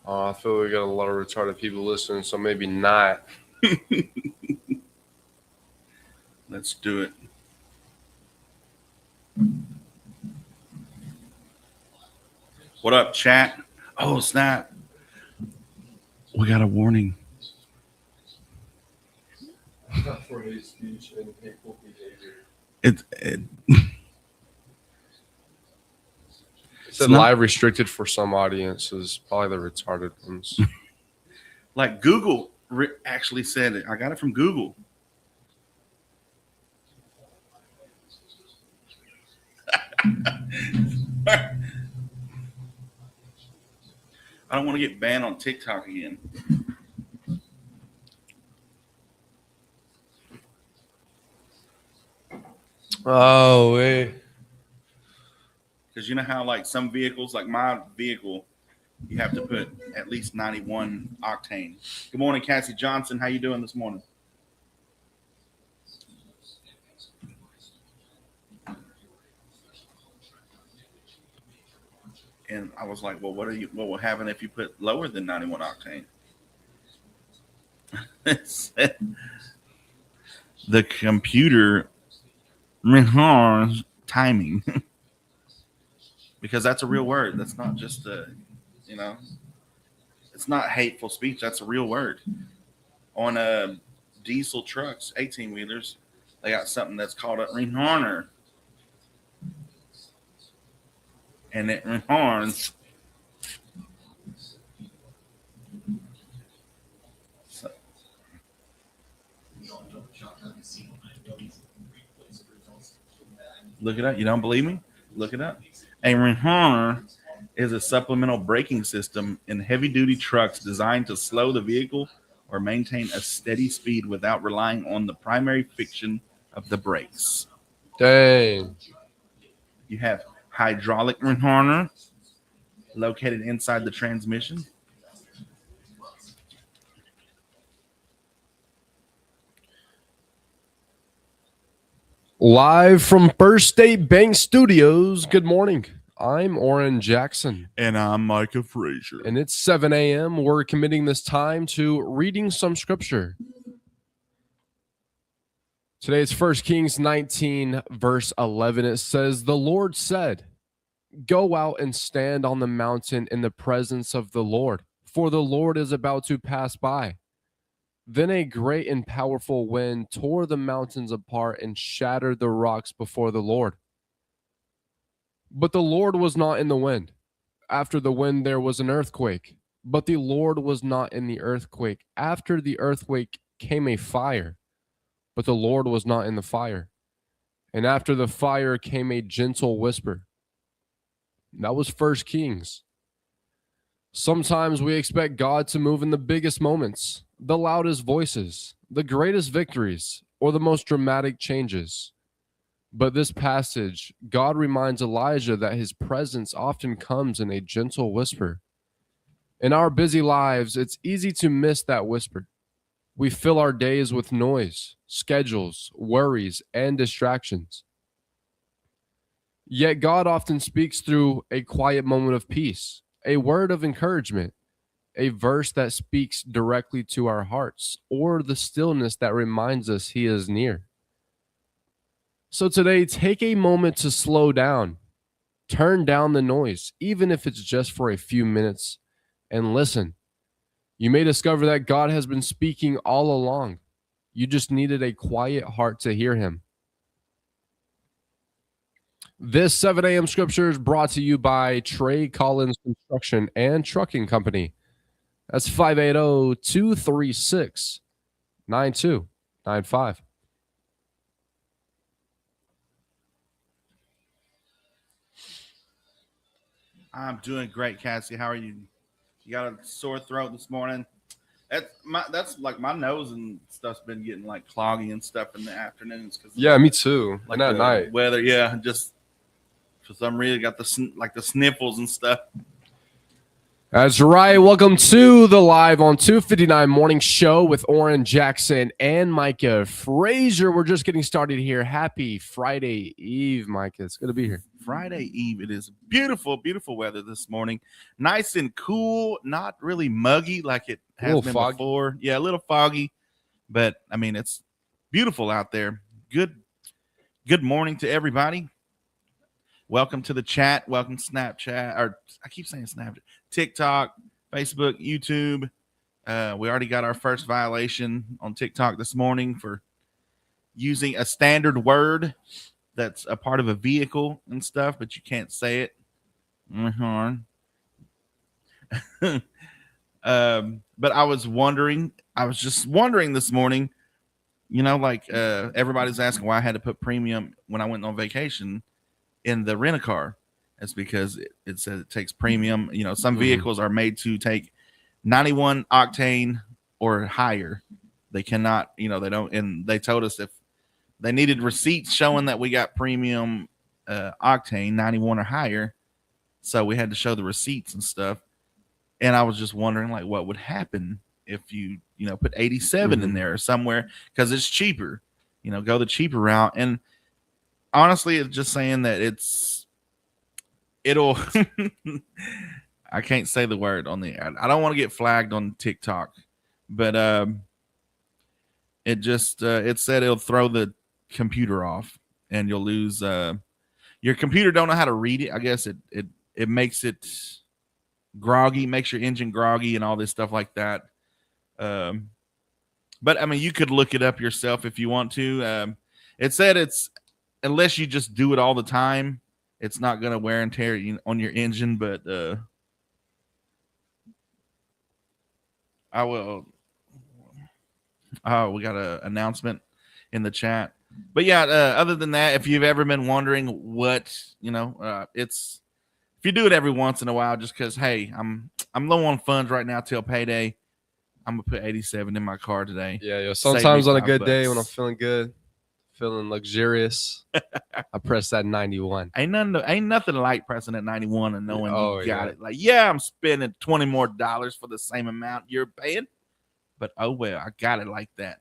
I feel we got a lot of retarded people listening, so maybe not. Let's do it. What up, chat? Oh, snap. We got a warning. For hate speech and hateful behavior. It said live restricted for some audiences, probably the retarded ones. Like Google actually said it. I got it from Google. I don't want to get banned on TikTok again. Oh, wait. Because you know how, like, some vehicles, like my vehicle, you have to put at least 91 octane. Good morning, Cassie Johnson. How you doing this morning? And I was like, well, what will happen if you put lower than 91 octane? The computer timing. Because that's a real word. That's not just it's not hateful speech. That's a real word. On diesel trucks, 18-wheelers, they got something that's called a rehorner. And it rehorns. Look it up. You don't believe me? Look it up. A rehorner is a supplemental braking system in heavy-duty trucks designed to slow the vehicle or maintain a steady speed without relying on the primary friction of the brakes. Dang. You have hydraulic rehorner located inside the transmission. Live from First State Bank Studios, good morning. I'm Oran Jackson. And I'm Micah Frazier. And it's 7 a.m. We're committing this time to reading some scripture. Today it's 1 Kings 19, verse 11. It says, "The Lord said, go out and stand on the mountain in the presence of the Lord, for the Lord is about to pass by." Then a great and powerful wind tore the mountains apart and shattered the rocks before the Lord. But the Lord was not in the wind. After the wind there was an earthquake, but the Lord was not in the earthquake. After the earthquake came a fire, but the Lord was not in the fire. And after the fire came a gentle whisper. That was 1 Kings. Sometimes we expect God to move in the biggest moments, the loudest voices, the greatest victories, or the most dramatic changes. But this passage, God reminds Elijah that his presence often comes in a gentle whisper. In our busy lives, it's easy to miss that whisper. We fill our days with noise, schedules, worries, and distractions. Yet God often speaks through a quiet moment of peace, a word of encouragement, a verse that speaks directly to our hearts, or the stillness that reminds us he is near. So today, take a moment to slow down, turn down the noise, even if it's just for a few minutes, and listen. You may discover that God has been speaking all along. You just needed a quiet heart to hear him. This 7 a.m. scripture is brought to you by Trey Collins Construction and Trucking Company. That's 580-236-9295. I'm doing great, Cassie. How are you? You got a sore throat this morning? That's like my nose and stuff's been getting like cloggy and stuff in the afternoons. Yeah, me too. Like at night. Weather, yeah, just for some reason got the sniffles and stuff. That's right. Welcome to the Live on 259 morning show with Oran Jackson and Micah Frazier. We're just getting started here. Happy Friday Eve, Micah. It's good to be here. Friday Eve. It is beautiful, beautiful weather this morning. Nice and cool, not really muggy like it has been foggy before. Yeah, a little foggy, but I mean, it's beautiful out there. Good morning to everybody. Welcome to the chat. Welcome Snapchat, or I keep saying Snapchat, TikTok, Facebook, YouTube. We already got our first violation on TikTok this morning for using a standard word that's a part of a vehicle and stuff, but you can't say it. But I was just wondering this morning, everybody's asking why I had to put premium when I went on vacation in the rent-a-car. It's because it says it takes premium. Some vehicles are made to take 91 octane or higher. They cannot, they don't. And they told us if they needed receipts showing that we got premium octane 91 or higher, so we had to show the receipts and stuff. And I was just wondering, like, what would happen if you put 87 in there or somewhere, because it's cheaper. Go the cheaper route. And honestly, it's just saying that it'll. I can't say the word on the. I don't want to get flagged on TikTok, but it said it'll throw the computer off and you'll lose. Your computer don't know how to read it. I guess it makes it groggy, makes your engine groggy and all this stuff like that. But I mean, you could look it up yourself if you want to. It said it's unless you just do it all the time, it's not going to wear and tear on your engine. But I will. Oh, we got an announcement in the chat. But yeah, other than that, if you've ever been wondering what, it's if you do it every once in a while, just because, hey, I'm low on funds right now till payday, I'm gonna put 87 in my car today. Yeah. Sometimes on a good day when I'm feeling good, feeling luxurious, I press that 91. Ain't nothing like pressing that 91 and knowing you got it. Like, yeah, I'm spending $20 more for the same amount you're paying, but oh well, I got it like that.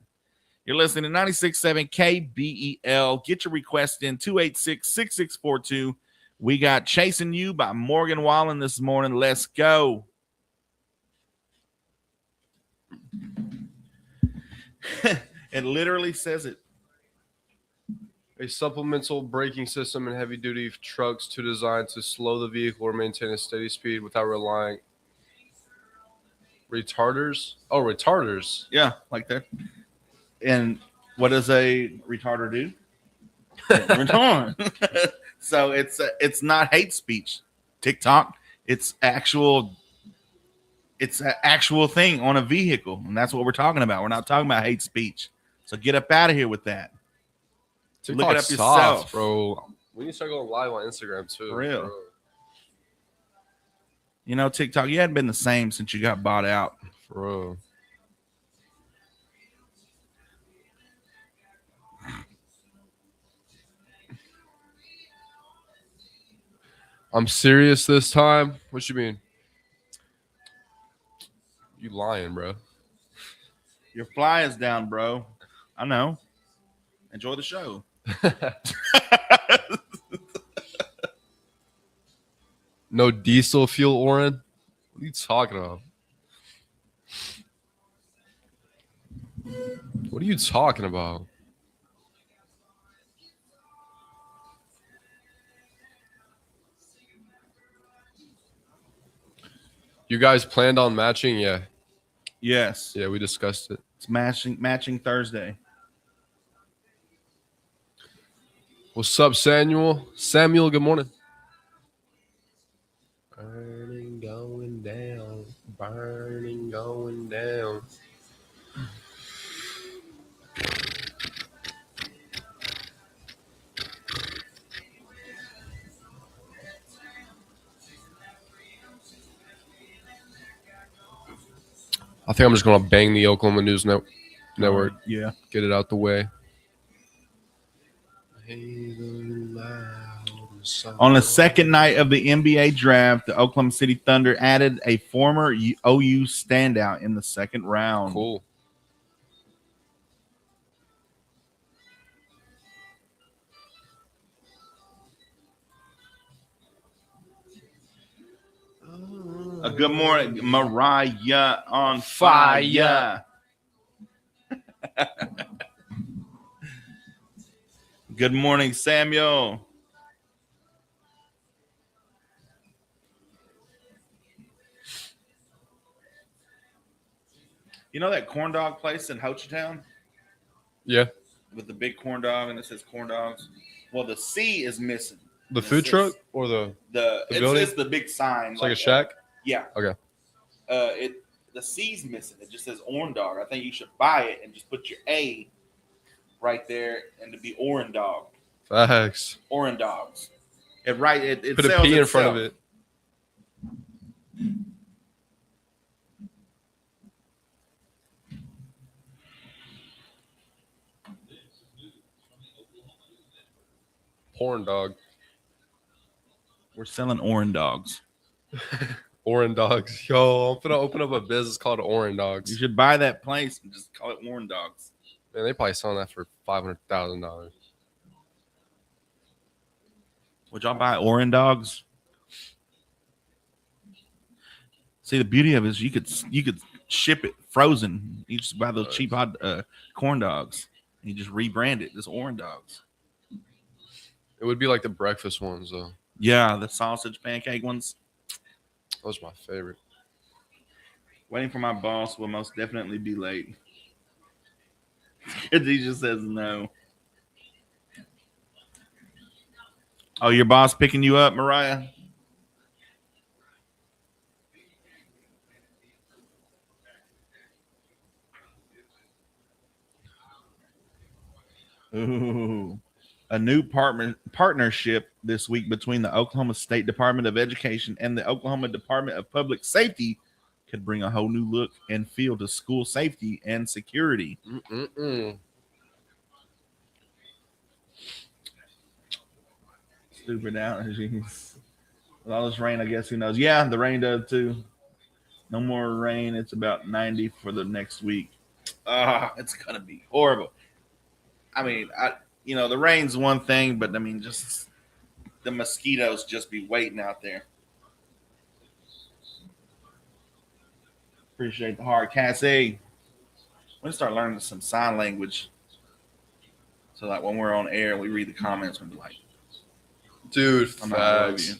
You're listening to 96.7 KBEL. Get your request in 286-6642. We got Chasing You by Morgan Wallen this morning. Let's go. It literally says it. A supplemental braking system in heavy-duty trucks designed to slow the vehicle or maintain a steady speed without relying. Retarders? Oh, retarders. Yeah, like that. And what does a retarder do? So it's not hate speech. TikTok, it's an actual thing on a vehicle, and that's what we're talking about. We're not talking about hate speech. So get up out of here with that. TikTok look it up yourself, bro. We need to start going live on Instagram too. For real. Bro. TikTok, you hadn't been the same since you got bought out. Bro. I'm serious this time. What you mean? You lying, bro. Your fly is down, bro. I know. Enjoy the show. No diesel fuel, Oran? What are you talking about? What are you talking about? You guys planned on matching? Yeah. Yes. Yeah, we discussed it. It's matching Thursday. What's up, Samuel? Samuel, good morning. Burning, going down. Burning, going down. I think I'm just going to bang the Oklahoma News Network. Yeah. Get it out the way. On the second night of the NBA draft, the Oklahoma City Thunder added a former OU standout in the second round. Cool. Good morning, Mariah on fire. Good morning, Samuel. You know that corn dog place in Ho Chi Town? Yeah. With the big corn dog and it says corn dogs. Well, the C is missing. The food truck or the building? It's the big sign. It's like a shack? Yeah. Okay. The C's missing. It just says Oran dog. I think you should buy it and just put your A right there and to be Oran dog. Facts. Oran dogs. It put a P in front of it. Porn dog. We're selling Oran dogs. Oran dogs. Yo, I'm gonna open up a business called Oran Dogs. You should buy that place and just call it Oran Dogs. Man, they probably selling that for $500,000. Would y'all buy Oran Dogs? See, the beauty of it is you could ship it frozen. You just buy those cheap corn dogs and you just rebrand it as Oran Dogs. It would be like the breakfast ones, though. Yeah, the sausage pancake ones. Those are my favorite. Waiting for my boss will most definitely be late. He just says no. Oh, your boss picking you up, Mariah? Ooh. A new partnership this week between the Oklahoma State Department of Education and the Oklahoma Department of Public Safety could bring a whole new look and feel to school safety and security. Stupid allergies. With all this rain, I guess who knows? Yeah, the rain does too. No more rain. It's about 90 for the next week. It's gonna be horrible. I mean, the rain's one thing, but I mean, just the mosquitoes just be waiting out there. Appreciate the heart, Cassie. We're gonna start learning some sign language, so like when we're on air, we read the comments and be like, "Dude, I'm not love you."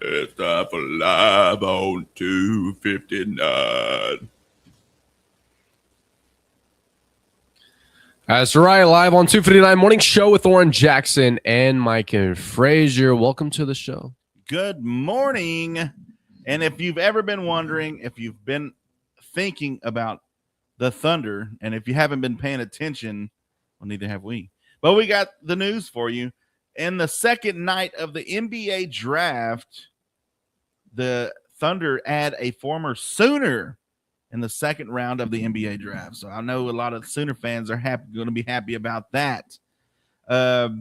It's time for live on 259. That's right, live on 259 Morning Show with Oran Jackson and Micah Frazier. Welcome to the show. Good morning. And if you've ever been wondering, if you've been thinking about the Thunder, and if you haven't been paying attention, well, neither have we. But we got the news for you. In the second night of the NBA draft, the Thunder add a former Sooner in the second round of the NBA draft. So I know a lot of Sooner fans are going to be happy about that. Let's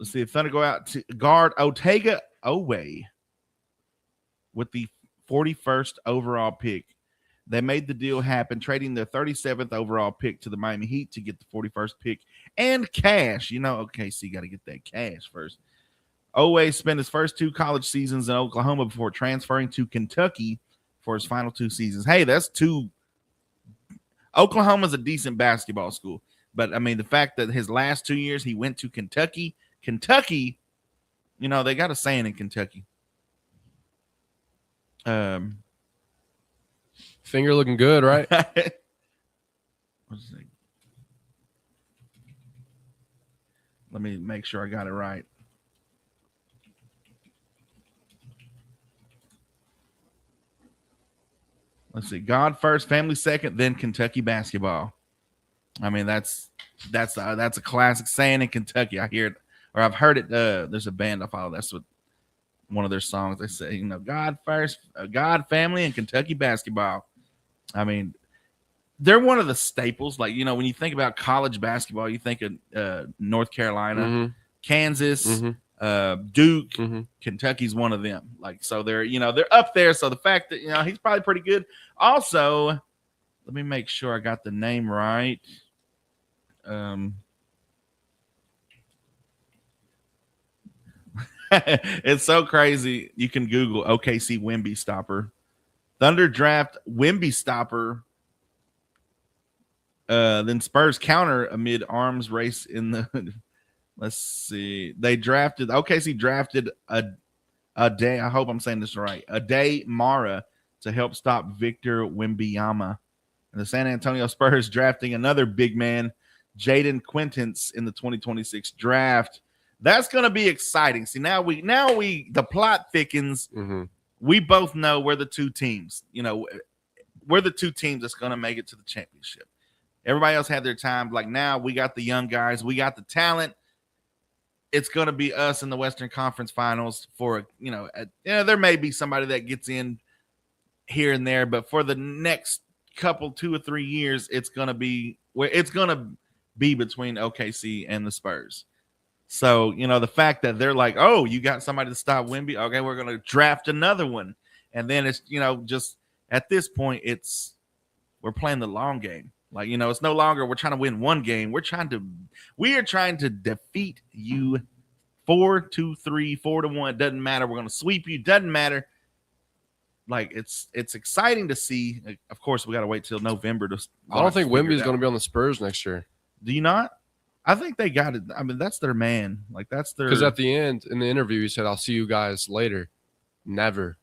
see if Thunder go out to guard Otega Oweh with the 41st overall pick. They made the deal happen, trading their 37th overall pick to the Miami Heat to get the 41st pick and cash. OKC got to get that cash first. Oweh spent his first 2 college seasons in Oklahoma before transferring to Kentucky for his final 2 seasons. Hey, that's 2. Oklahoma's a decent basketball school. But, I mean, the fact that his last 2 years he went to Kentucky, they got a saying in Kentucky. Finger looking good, right? Let's see. Let me make sure I got it right. Let's see. God first, family second, then Kentucky basketball. I mean, that's a classic saying in Kentucky. I hear it, or I've heard it. There's a band I follow. That's what one of their songs they say. God first, God, family, and Kentucky basketball. I mean, they're one of the staples. Like, you know, when you think about college basketball, you think of North Carolina, Kansas, Duke, Kentucky's one of them. Like, so they're, you know, they're up there. So the fact that, you know, he's probably pretty good. Also, let me make sure I got the name right. It's so crazy. You can Google OKC Wemby stopper. Thunder draft Wemby stopper. Then Spurs counter amid arms race in the. Let's see. They drafted OKC drafted a day. I hope I'm saying this right. A day Mara to help stop Victor Wembanyama, and the San Antonio Spurs drafting another big man, Jaden Quintance, in the 2026 draft. That's going to be exciting. See, now we the plot thickens. We both know we're the two teams. You know, we're the two teams that's going to make it to the championship. Everybody else had their time. Like, now we got the young guys. We got the talent. It's going to be us in the Western Conference Finals for, you know, there may be somebody that gets in here and there, but for the next couple, 2 or 3 years, it's going to be between OKC and the Spurs. So, you know, the fact that they're like, oh, you got somebody to stop Wemby. Okay, we're going to draft another one. And then it's, you know, just at this point, we're playing the long game. Like, you know, it's no longer we're trying to win one game. We are trying to defeat you 4-2-3, 4-1. Doesn't matter. We're going to sweep you. Doesn't matter. Like, it's exciting to see. Of course, we got to wait till November to. I don't think Wemby is going to be on the Spurs next year. Do you not? I think they got it. I mean, that's their man. Like, that's their. Because at the end in the interview, he said, "I'll see you guys later." Never.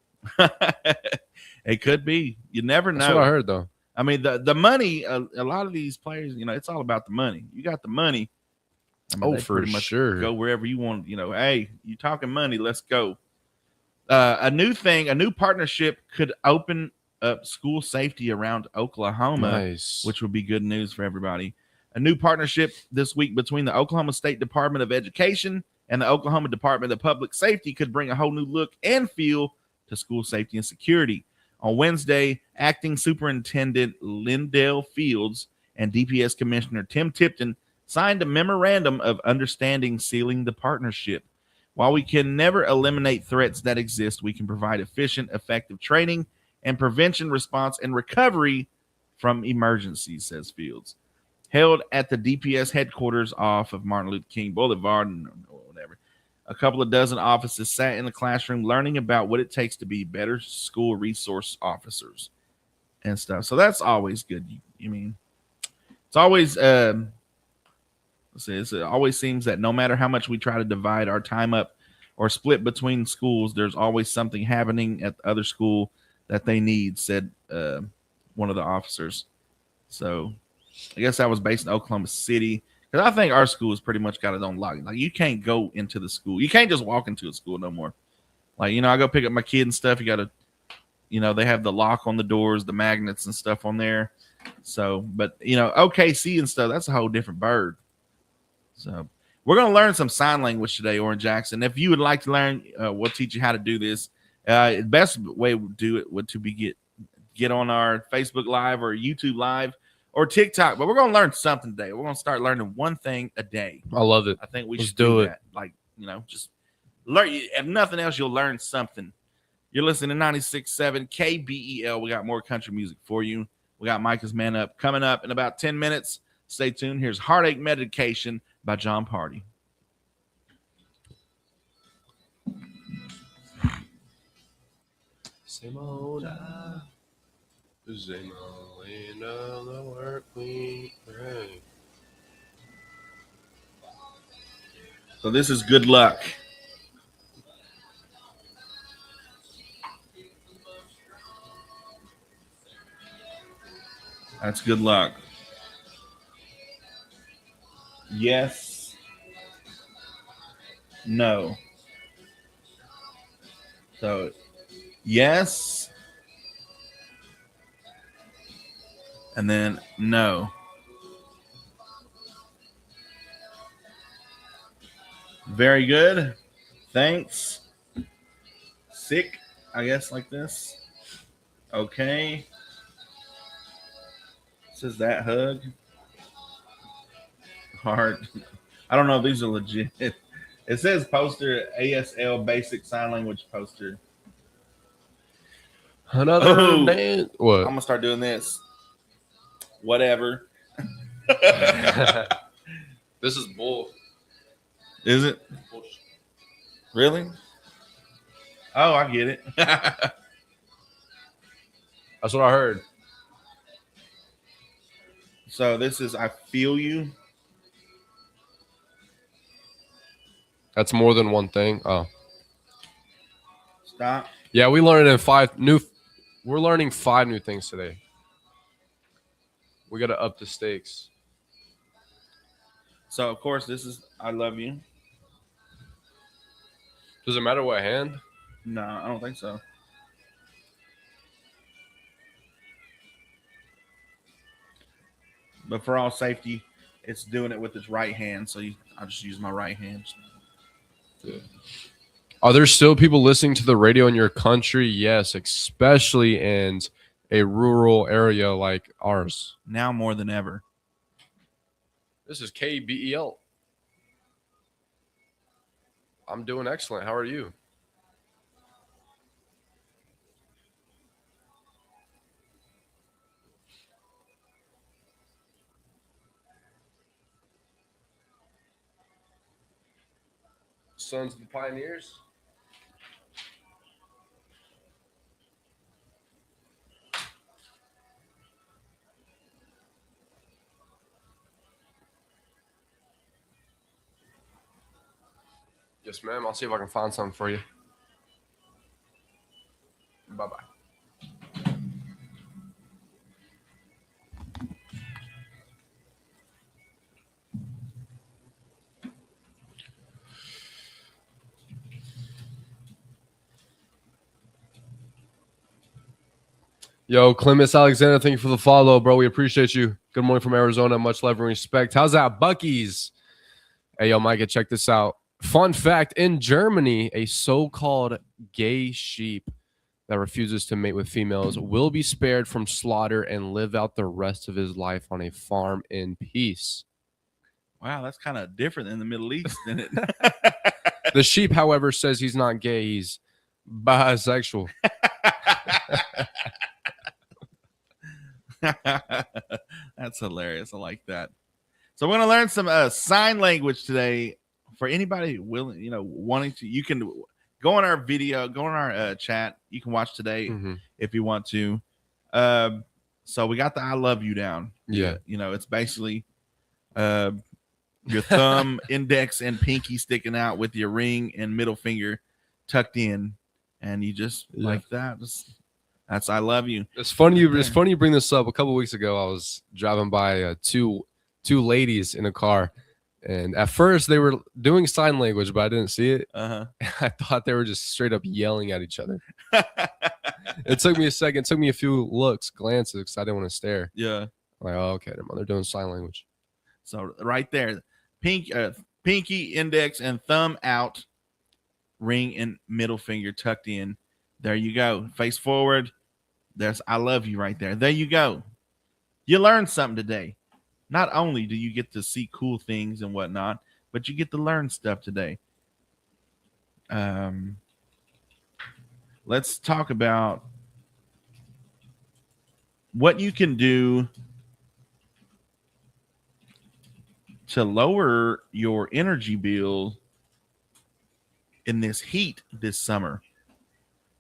It could be. You never know. That's what I heard, though. I mean, the money. A lot of these players, you know, it's all about the money. You got the money. I mean, for sure. Go wherever you want. You know, hey, you talking money? Let's go. A new partnership could open up school safety around Oklahoma, which would be good news for everybody. A new partnership this week between the Oklahoma State Department of Education and the Oklahoma Department of Public Safety could bring a whole new look and feel to school safety and security. On Wednesday, Acting Superintendent Lindell Fields and DPS Commissioner Tim Tipton signed a memorandum of understanding sealing the partnership. While we can never eliminate threats that exist, we can provide efficient, effective training and prevention, response, and recovery from emergencies, says Fields. Held at the DPS headquarters off of Martin Luther King Boulevard and whatever, a couple of dozen officers sat in the classroom learning about what it takes to be better school resource officers and stuff. So that's always good. You mean, it's always it always seems that no matter how much we try to divide our time up or split between schools, there's always something happening at the other school that they need, said one of the officers. So I guess that was based in Oklahoma City, because I think our school has pretty much got its own lock. Like, you can't go into the school. You can't just walk into a school no more. Like, you know, I go pick up my kid and stuff. You got to, you know, they have the lock on the doors, the magnets and stuff on there. So, but, you know, OKC and stuff, that's a whole different bird. So we're going to learn some sign language today, Oran Jackson. If you would like to learn, we'll teach you how to do this. The best way to do it would to be get on our Facebook Live or YouTube Live or TikTok. But we're going to learn something today. We're going to start learning one thing a day. I love it. I think we should do that. Like, you know, just learn. If nothing else, you'll learn something. You're listening to 96.7 KBEL. We got more country music for you. We got Micah's Man Up coming up in about 10 minutes. Stay tuned. Here's Heartache Medication by John Party. Same old same old end of the work week. Right. So this is Good Luck. That's Good Luck. Yes. No. So, yes. And then no. Very good. Thanks. Sick, I guess, like this. Okay. says that hug. Heart. I don't know if these are legit. It says poster, ASL basic sign language poster. Another Oh, band. I'm What? gonna start doing this. Whatever. This is bull. Is it? Really? Oh, I get it. That's what I heard. So this is I feel you. That's more than one thing. Oh, Stop. yeah. We learned in We're learning 5 new things today. We got to up the stakes. So of course this is I love you. Does it matter what hand? No, I don't think so. But for all safety, it's doing it with its right hand. So I just use my right hand. Yeah. Are there still people listening to the radio in your country? Yes, especially in a rural area like ours. Now more than ever. This is KBEL. I'm doing excellent. How are you? Sons of the Pioneers. Yes, ma'am. I'll see if I can find something for you. Bye-bye. Yo, Clemens Alexander, thank you for the follow, bro. We appreciate you. Good morning from Arizona. Much love and respect. How's that, Bucky's? Hey, yo, Micah, check this out. Fun fact, in Germany, a so-called gay sheep that refuses to mate with females will be spared from slaughter and live out the rest of his life on a farm in peace. Wow, that's kind of different in the Middle East, isn't it? The sheep, however, says he's not gay. He's bisexual. That's hilarious. I like that. So we're going to learn some sign language today. For anybody willing, wanting to, you can go on our video, go on our chat. You can watch today if you want to. So we got the I love you down. Yeah. It's basically your thumb, index, and pinky sticking out with your ring and middle finger tucked in. And you just like that. That's I love you. It's funny you bring this up. A couple weeks ago, I was driving by two ladies in a car. And at first they were doing sign language, but I didn't see it. I thought they were just straight up yelling at each other. It took me a second. It took me a few glances because I didn't want to stare. Yeah. I'm like, oh, okay. They're doing sign language. So right there, pinky, index, and thumb out, ring and middle finger tucked in. There you go. Face forward. There's I love you right there. There you go. You learned something today. Not only do you get to see cool things and whatnot, but you get to learn stuff today. Let's talk about what you can do to lower your energy bill in this heat this summer.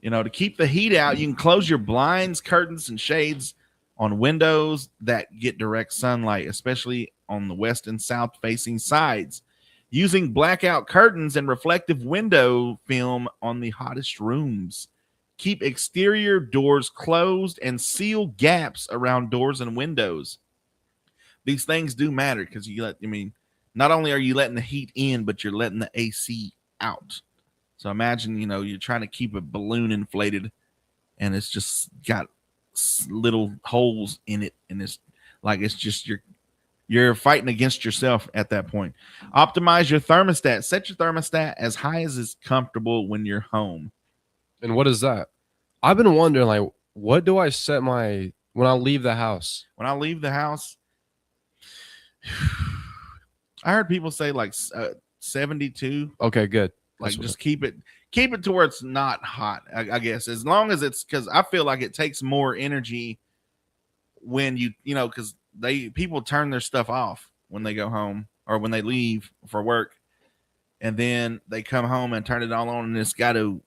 To keep the heat out, you can close your blinds, curtains, and shades on windows that get direct sunlight, especially on the west and south facing sides, using blackout curtains and reflective window film on the hottest rooms. Keep exterior doors closed and seal gaps around doors and windows. These things do matter because not only are you letting the heat in, but you're letting the AC out. So imagine, you're trying to keep a balloon inflated and it's just got little holes in it, and it's just you're fighting against yourself at that point. Optimize your thermostat. Set your thermostat as high as is comfortable when you're home. And what is that? I've been wondering, what do I set my When I leave the house. When I leave the house, I heard people say like 72. Okay, good. Like just keep it to where it's not hot. I guess as long as it's, because I feel like it takes more energy when because people turn their stuff off when they go home or when they leave for work, and then they come home and turn it all on, and it's got to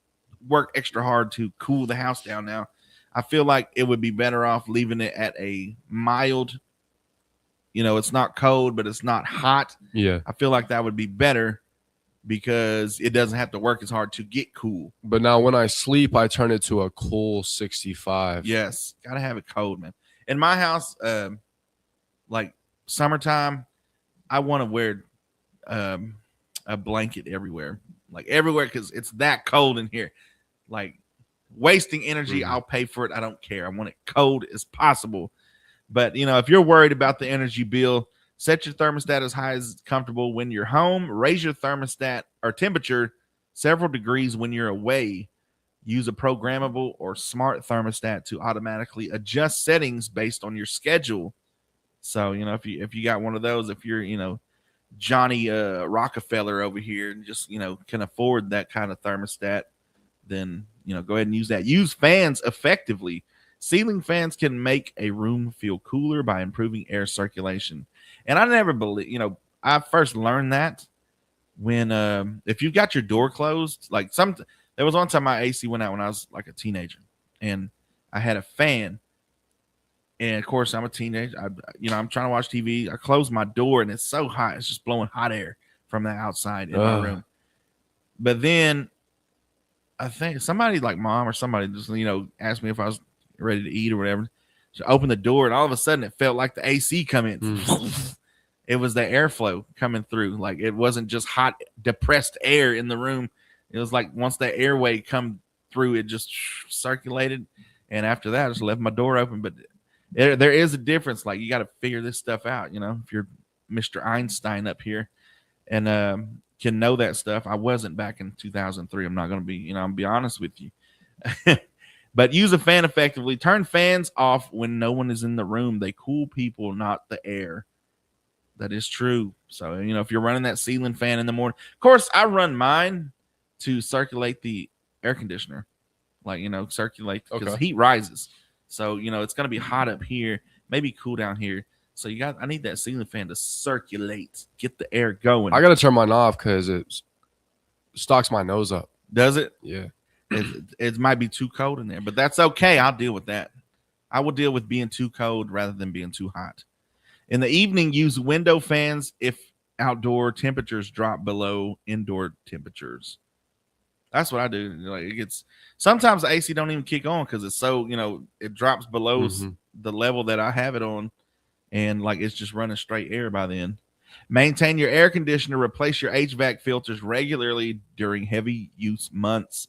work extra hard to cool the house down. Now, I feel like it would be better off leaving it at a mild. It's not cold, but it's not hot. Yeah. I feel like that would be better because it doesn't have to work as hard to get cool. But now when I sleep, I turn it to a cool 65. Yes. Got to have it cold, man. In my house, like summertime, I want to wear a blanket everywhere. Like everywhere, because it's that cold in here. Like wasting energy, I'll pay for it. I don't care. I want it cold as possible. But, if you're worried about the energy bill, set your thermostat as high as comfortable when you're home. Raise your thermostat or temperature several degrees when you're away. Use a programmable or smart thermostat to automatically adjust settings based on your schedule. So, if you got one of those, if you're, Johnny Rockefeller over here and just, can afford that kind of thermostat, then, go ahead and use that. Use fans effectively. Ceiling fans can make a room feel cooler by improving air circulation. And I never believe, I first learned that when, if you've got your door closed, like there was one time my AC went out when I was like a teenager and I had a fan. And of course I'm a teenager. I'm trying to watch TV. I close my door and it's so hot. It's just blowing hot air from the outside in my room. But then I think somebody like mom or somebody just, asked me if I was ready to eat or whatever. So I opened the door and all of a sudden it felt like the AC come in. It was the airflow coming through. Like it wasn't just hot, depressed air in the room. It was like once the airway come through, it just circulated. And after that, I just left my door open. But there is a difference. Like you got to figure this stuff out. If you're Mr. Einstein up here and can know that stuff. I wasn't back in 2003. I'm not going to be, I'll be honest with you. But use a fan effectively. Turn fans off when no one is in the room. They cool people, not the air. That is true. So, if you're running that ceiling fan in the morning, of course, I run mine to circulate the air conditioner. Like, circulate because heat rises. So, it's going to be hot up here, maybe cool down here. So I need that ceiling fan to circulate, get the air going. I got to turn mine off because it stocks my nose up. Does it? Yeah. It might be too cold in there, but that's okay. I'll deal with that. I will deal with being too cold rather than being too hot. In the evening, use window fans if outdoor temperatures drop below indoor temperatures. That's what I do. Like it gets sometimes the AC don't even kick on because it's so it drops below the level that I have it on, and like it's just running straight air by then. Maintain your air conditioner. Replace your HVAC filters regularly during heavy use months.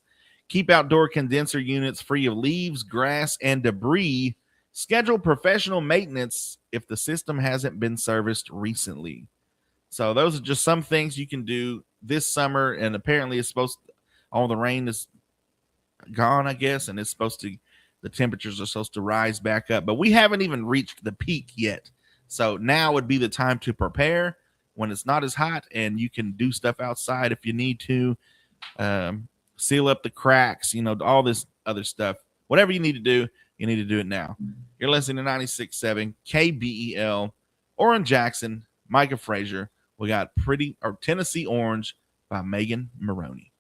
Keep outdoor condenser units free of leaves, grass, and debris. Schedule professional maintenance if the system hasn't been serviced recently. So those are just some things you can do this summer, and apparently it's all the rain is gone, I guess, and the temperatures are supposed to rise back up, but we haven't even reached the peak yet. So now would be the time to prepare when it's not as hot, and you can do stuff outside if you need to. Seal up the cracks, all this other stuff. Whatever you need to do, you need to do it now. You're listening to 96.7 KBEL, Oran Jackson, Micah Frazier. We got Tennessee Orange by Megan Maroney.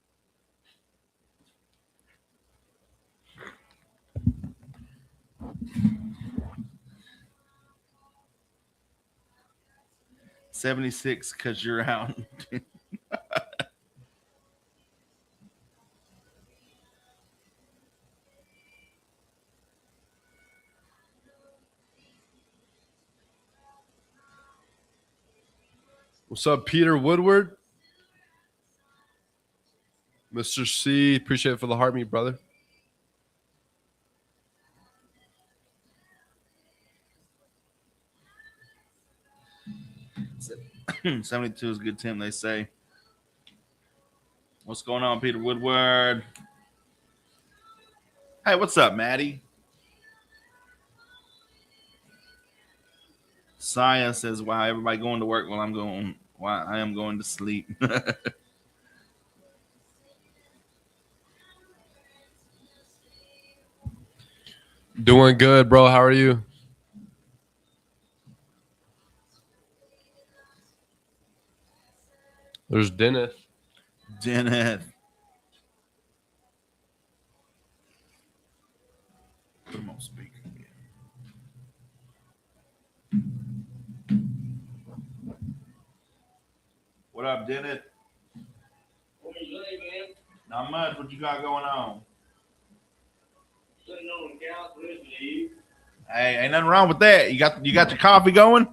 $76 because you're out. What's up, Peter Woodward? Mr. C, appreciate it for the heart meet, brother. $72 is a good temp, they say. What's going on, Peter Woodward? Hey, what's up, Maddie? Saya says, "Wow, everybody going to work while I am going to sleep." Doing good, bro. How are you? There's Dennis. Dennis. Put him on speaker. What up, Dennis? What you say, man? Not much. What you got going on? Sitting on the couch listening to you. Hey, ain't nothing wrong with that. You got your coffee going? I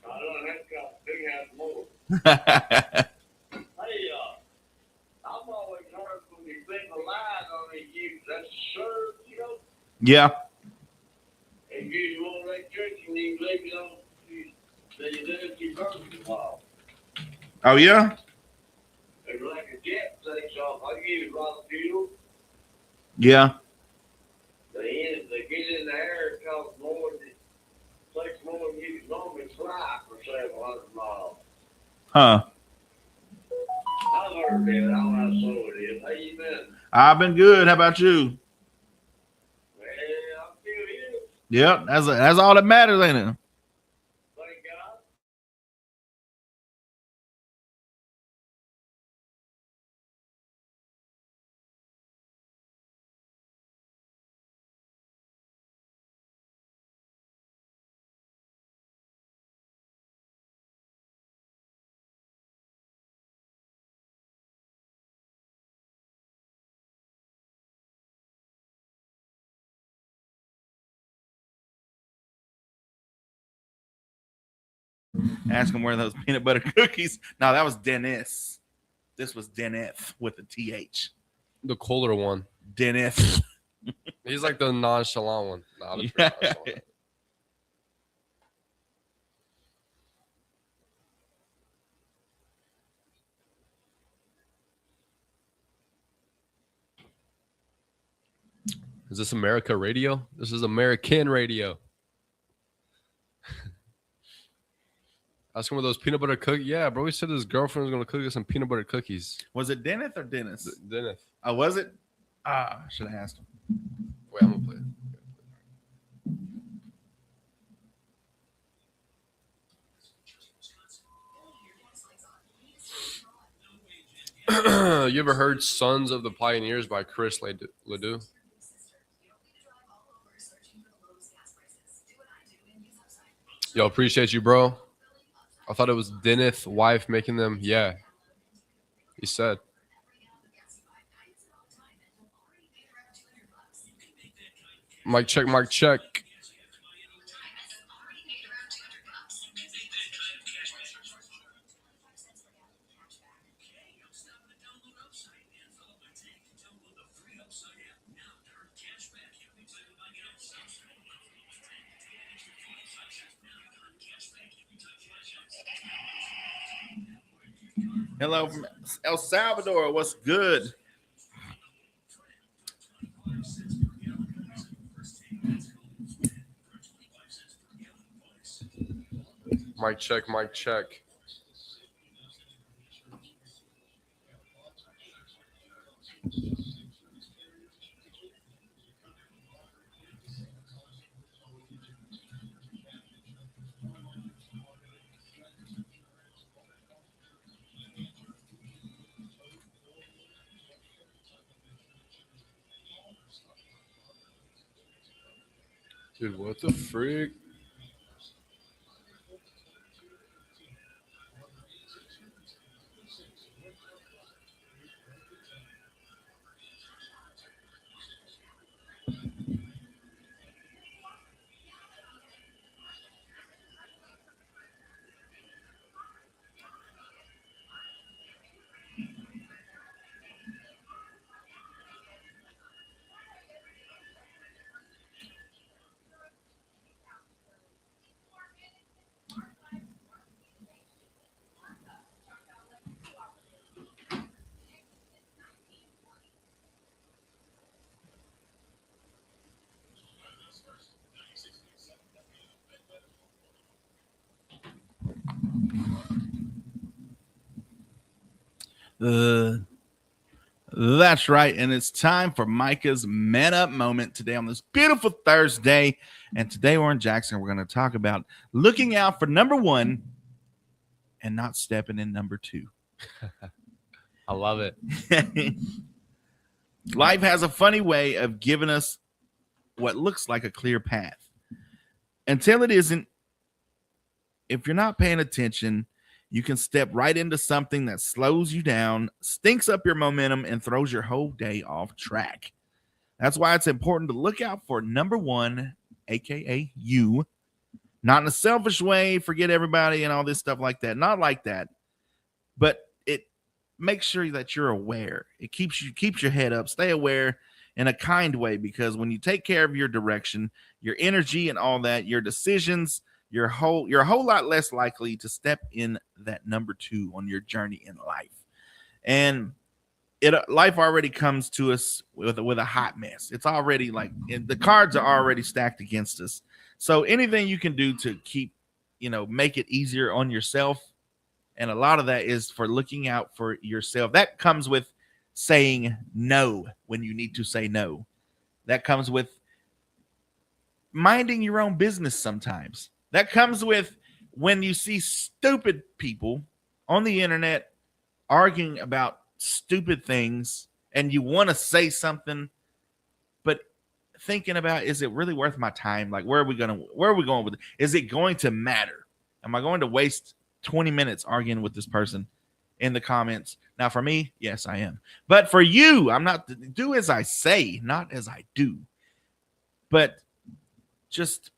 don't have to got a big house more. Hey, I'm always hard when you think the lies on these youth. That's sure, you know. Yeah. And you won't let church and you leave it on. They live in your birth a while. Oh yeah. It's like a jet takes off. I give you a lot of fuel. Yeah. They get in the air, it costs more than takes more than you can normally fly for several hundred miles. Huh. I've heard that. I don't know how so it is. How you been? I've been good. How about you? Well, I'm still here. Yep. That's all that matters, ain't it? Thank God. Ask him where those peanut butter cookies. No, that was Dennis. This was Dennis with a TH. The colder one. Dennis. He's like the nonchalant one. Nah, the Yeah. nonchalant. Is this America radio? This is American radio. Ask him where those peanut butter cookies. Yeah, bro. He said his girlfriend was gonna cook us some peanut butter cookies. Was it Dennis or Dennis? Dennis. Oh, was it? Ah, I should have asked him. Wait, I'm gonna play it. You ever heard "Sons of the Pioneers" by Chris Ledoux? Yo, appreciate you, bro. I thought it was Dennis' wife making them. Yeah, he said. Mic check, mic check. Hello from El Salvador. What's good? Mic check, mic check. Dude, what the freak? That's right. And it's time for Micah's Man Up moment today on this beautiful Thursday. And today, Oran Jackson, we're going to talk about looking out for number one and not stepping in number two. I love it. Life has a funny way of giving us what looks like a clear path. Until it isn't, if you're not paying attention, you can step right into something that slows you down, stinks up your momentum, and throws your whole day off track. That's why it's important to look out for number one, aka you. Not in a selfish way, forget everybody and all this stuff like that. Not like that. But it makes sure that you're aware. It keeps your head up. Stay aware in a kind way, because when you take care of your direction, your energy and all that, your decisions, you're a whole lot less likely to step in that number two on your journey in life. And life already comes to us with a hot mess. It's already like the cards are already stacked against us. So anything you can do to keep, make it easier on yourself. And a lot of that is for looking out for yourself. That comes with saying no when you need to say no. That comes with minding your own business sometimes. That comes with when you see stupid people on the internet arguing about stupid things and you want to say something, but thinking about, is it really worth my time? Like, where are we going with it? Is it going to matter? Am I going to waste 20 minutes arguing with this person in the comments? Now, for me, yes, I am. But for you, I'm not. Do as I say, not as I do. But just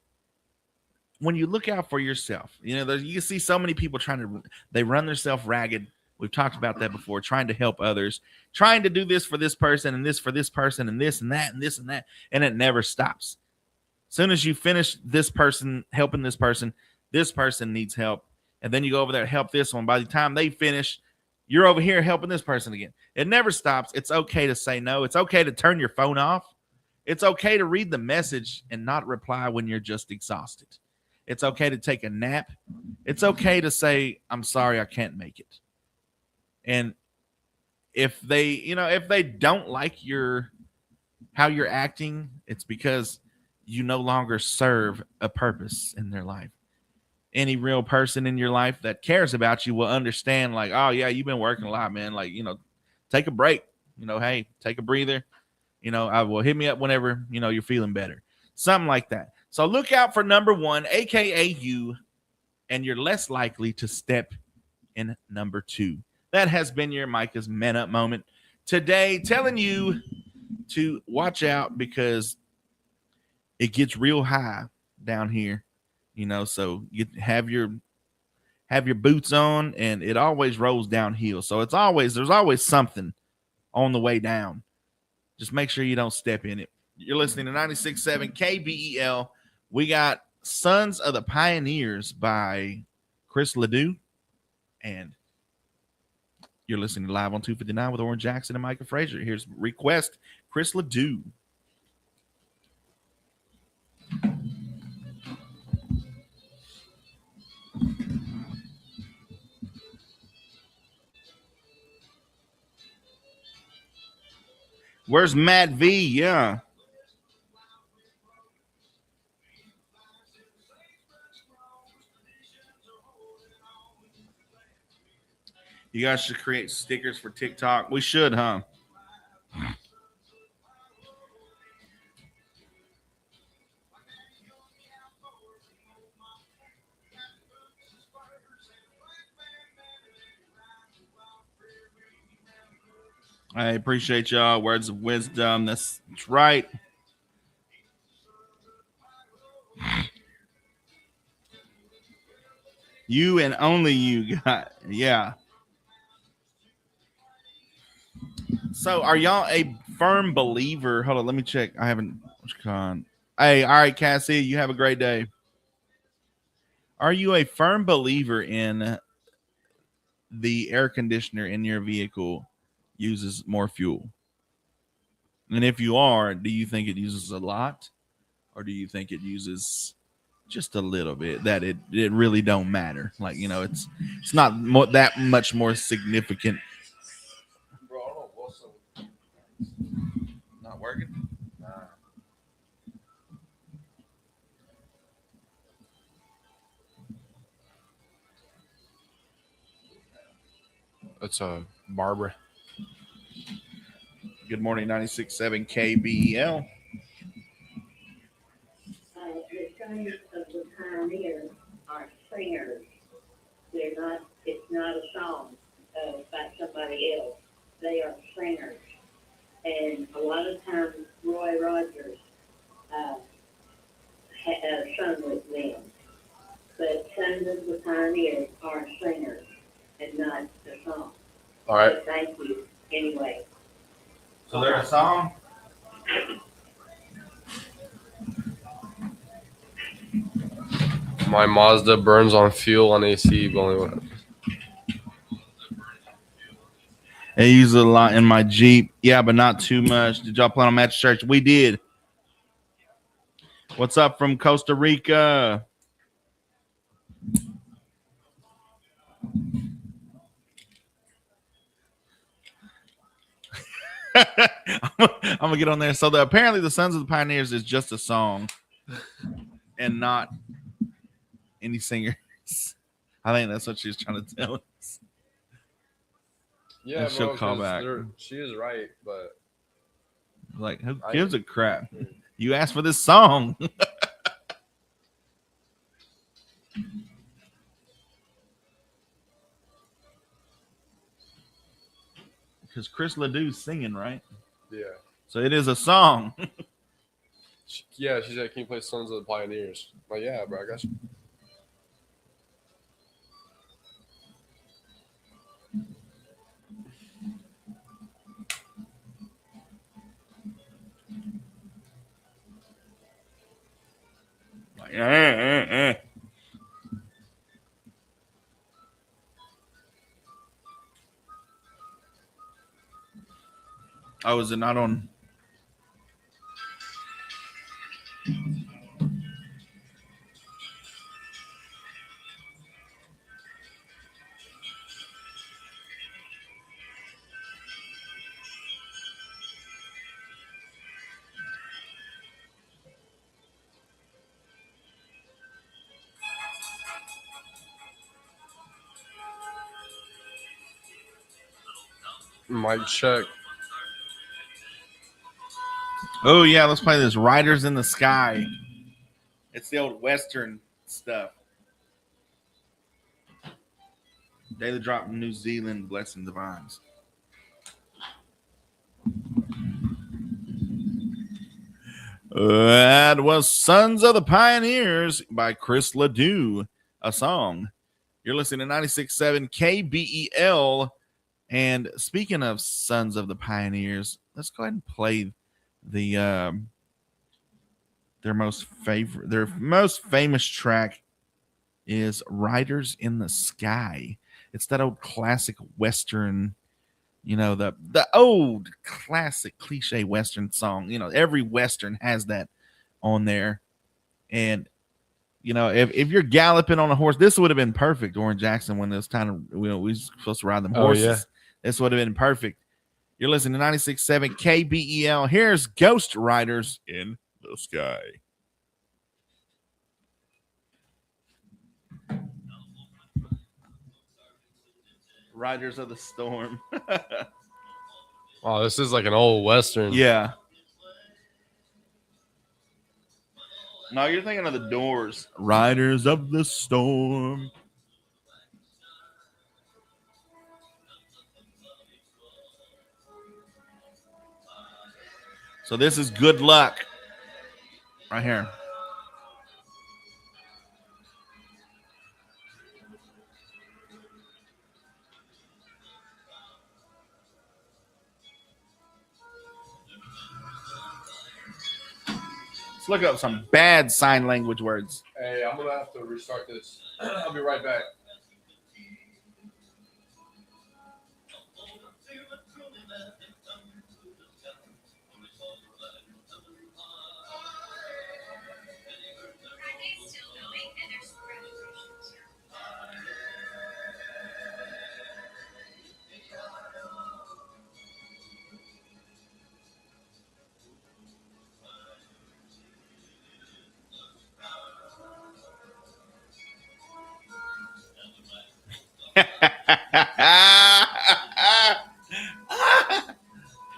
when you look out for yourself, you see so many people they run themselves ragged. We've talked about that before, trying to help others, trying to do this for this person and this for this person and this and that and this and that. And it never stops. As soon as you finish this person, helping this person needs help. And then you go over there to help this one. By the time they finish, you're over here helping this person again. It never stops. It's okay to say no. It's okay to turn your phone off. It's okay to read the message and not reply when you're just exhausted. It's okay to take a nap. It's okay to say, I'm sorry, I can't make it. And if they don't like how you're acting, it's because you no longer serve a purpose in their life. Any real person in your life that cares about you will understand, like, oh yeah, you've been working a lot, man. Like, take a break. Hey, take a breather. I will hit me up whenever, you're feeling better. Something like that. So look out for number one, aka you, and you're less likely to step in number two. That has been your Micah's Man Up moment today, telling you to watch out because it gets real high down here, so you have your boots on and it always rolls downhill. So there's always something on the way down. Just make sure you don't step in it. You're listening to 96.7 KBEL. We got Sons of the Pioneers by Chris Ledoux, and you're listening to Live on 259 with Oran Jackson and Micah Frazier. Here's Request, Chris Ledoux. Where's Matt V? Yeah. You guys should create stickers for TikTok. We should, huh? I appreciate y'all. Words of wisdom. That's right. You and only you got, yeah. So are y'all a firm believer? Hold on, let me check. I haven't. Hey, all right, Cassie, you have a great day. Are you a firm believer in the air conditioner in your vehicle uses more fuel? And if you are, do you think it uses a lot? Or do you think it uses just a little bit, that it really don't matter? Like, it's not that much more significant working? It's Barbara. Good morning, 96.7 KBEL. The sons of the pioneers are singers. They're not. It's not a song by somebody else. They are singers, and a lot of times Roy Rogers sung with them. But sons of the pioneers are singers and not a song. All right. So thank you anyway. So they're a song? My Mazda burns on fuel on AC, but only one. I use it a lot in my Jeep. Yeah, but not too much. Did y'all plan on Match Church? We did. What's up from Costa Rica? I'm gonna get on there. So apparently the Sons of the Pioneers is just a song and not any singers. I think that's what she's trying to tell us. Yeah, And she'll bro, call 'cause back. she is right, but Like, who gives a crap? You asked for this song. Because Chris Ledoux's singing, right? yeah. So it is a song. Yeah, she said, "Can you play Sons of the Pioneers?" I'm like, yeah, bro, I got you. Like, eh. Oh, is it not on? Mic check. Oh, yeah, let's play this Riders in the Sky. It's the old Western stuff. Daily Drop from New Zealand, Blessing Divines. That was Sons of the Pioneers by Chris Ledoux, a song. You're listening to 96.7 KBEL. And speaking of Sons of the Pioneers, let's go ahead and play the their most famous track is Riders in the Sky. It's that old classic Western, the old classic cliche Western song. Every Western has that on there. And if you're galloping on a horse, this would have been perfect, Oran Jackson, when this time we were supposed to ride them horses. Oh, yeah. This would have been perfect. You're listening to 96.7 KBEL. Here's Ghost Riders in the Sky. Riders of the Storm. Oh, this is like an old Western. Yeah. No, you're thinking of the Doors. Riders of the Storm. So this is Good Luck right here. Let's look up some bad sign language words. Hey, I'm gonna have to restart this. I'll be right back.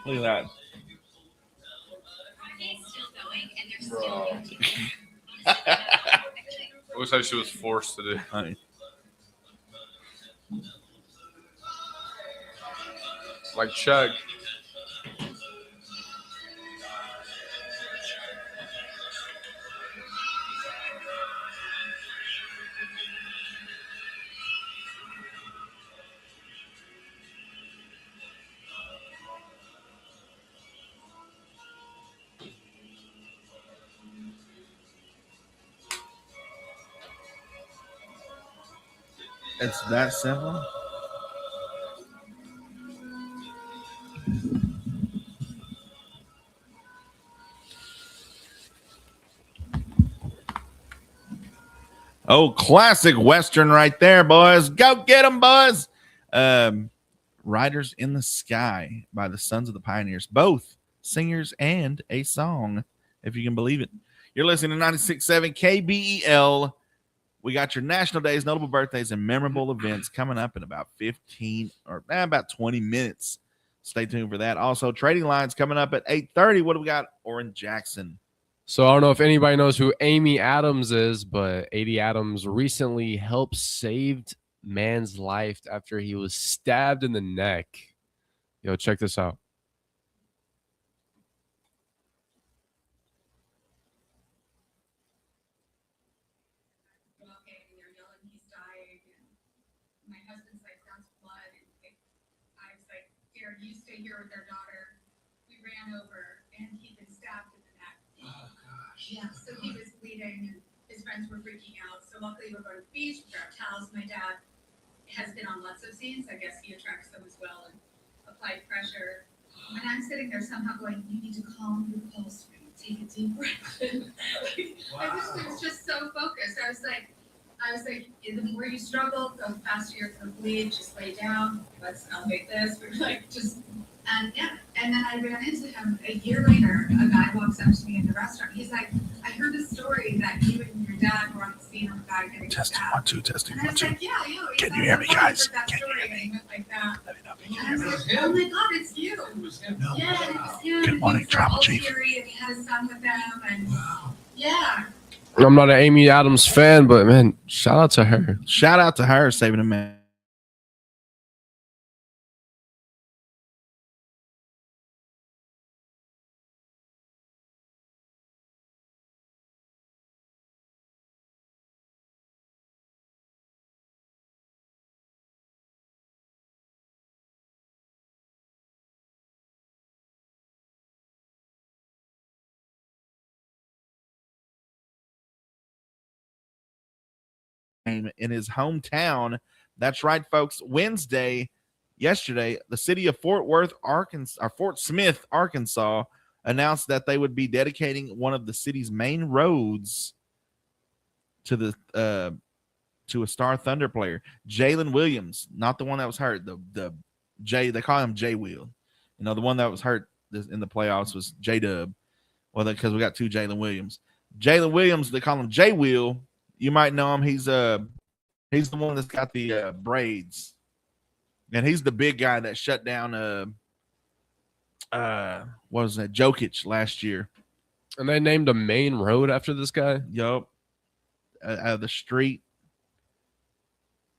Look at that. It looks like she was forced to do. Honey. Like Chuck. It's that simple. Oh, classic Western right there, boys. Go get them, boys. Riders in the Sky by the Sons of the Pioneers. Both singers and a song, if you can believe it. You're listening to 96.7 KBEL. We got your national days, notable birthdays, and memorable events coming up in about 20 minutes. Stay tuned for that. Also, trading lines coming up at 8:30. What do we got? Oran Jackson. So I don't know if anybody knows who Amy Adams is, but Amy Adams recently helped saved man's life after he was stabbed in the neck. Yo, check this out. You stay here with their daughter. We ran over and he'd been stabbed in the neck. Oh gosh. Yeah, so he was bleeding and his friends were freaking out. So luckily we're going to the beach, we grabbed towels. My dad has been on lots of scenes. I guess he attracts them as well and applied pressure. And I'm sitting there somehow going, you need to calm your pulse rate. Take a deep breath. I was just so focused. I was like, the more you struggle, the faster you're going to bleed. Just lay down. Let's elevate this. We're like, and then I ran into him a year later. A guy walks up to me in the restaurant. He's like, I heard a story that you and your dad were on the scene of a guy getting Testing stabbed. 1 2 testing And I 1 was 2. like, yeah. Can you hear me, guys? Can you hear me? And he went like that. Let me know if And you I can hear was me. like, oh my God, it's you. No. Yeah, it was him. Good morning, Tribal Chief. And he had a son with them. And yeah. I'm not an Amy Adams fan, but man, shout out to her. Shout out to her saving a man. In his hometown. That's right, folks. Yesterday, the city of Fort Smith, Arkansas, announced that they would be dedicating one of the city's main roads to a Star Thunder player, Jalen Williams, not the one that was hurt. The J, they call him J Will. You know, the one that was hurt in the playoffs was J Dub. Well, because we got two Jalen Williams. Jalen Williams, they call him J Will. You might know him. He's the one that's got the braids, and he's the big guy that shut down what was that, Jokic last year. And they named a main road after this guy. Yup. The street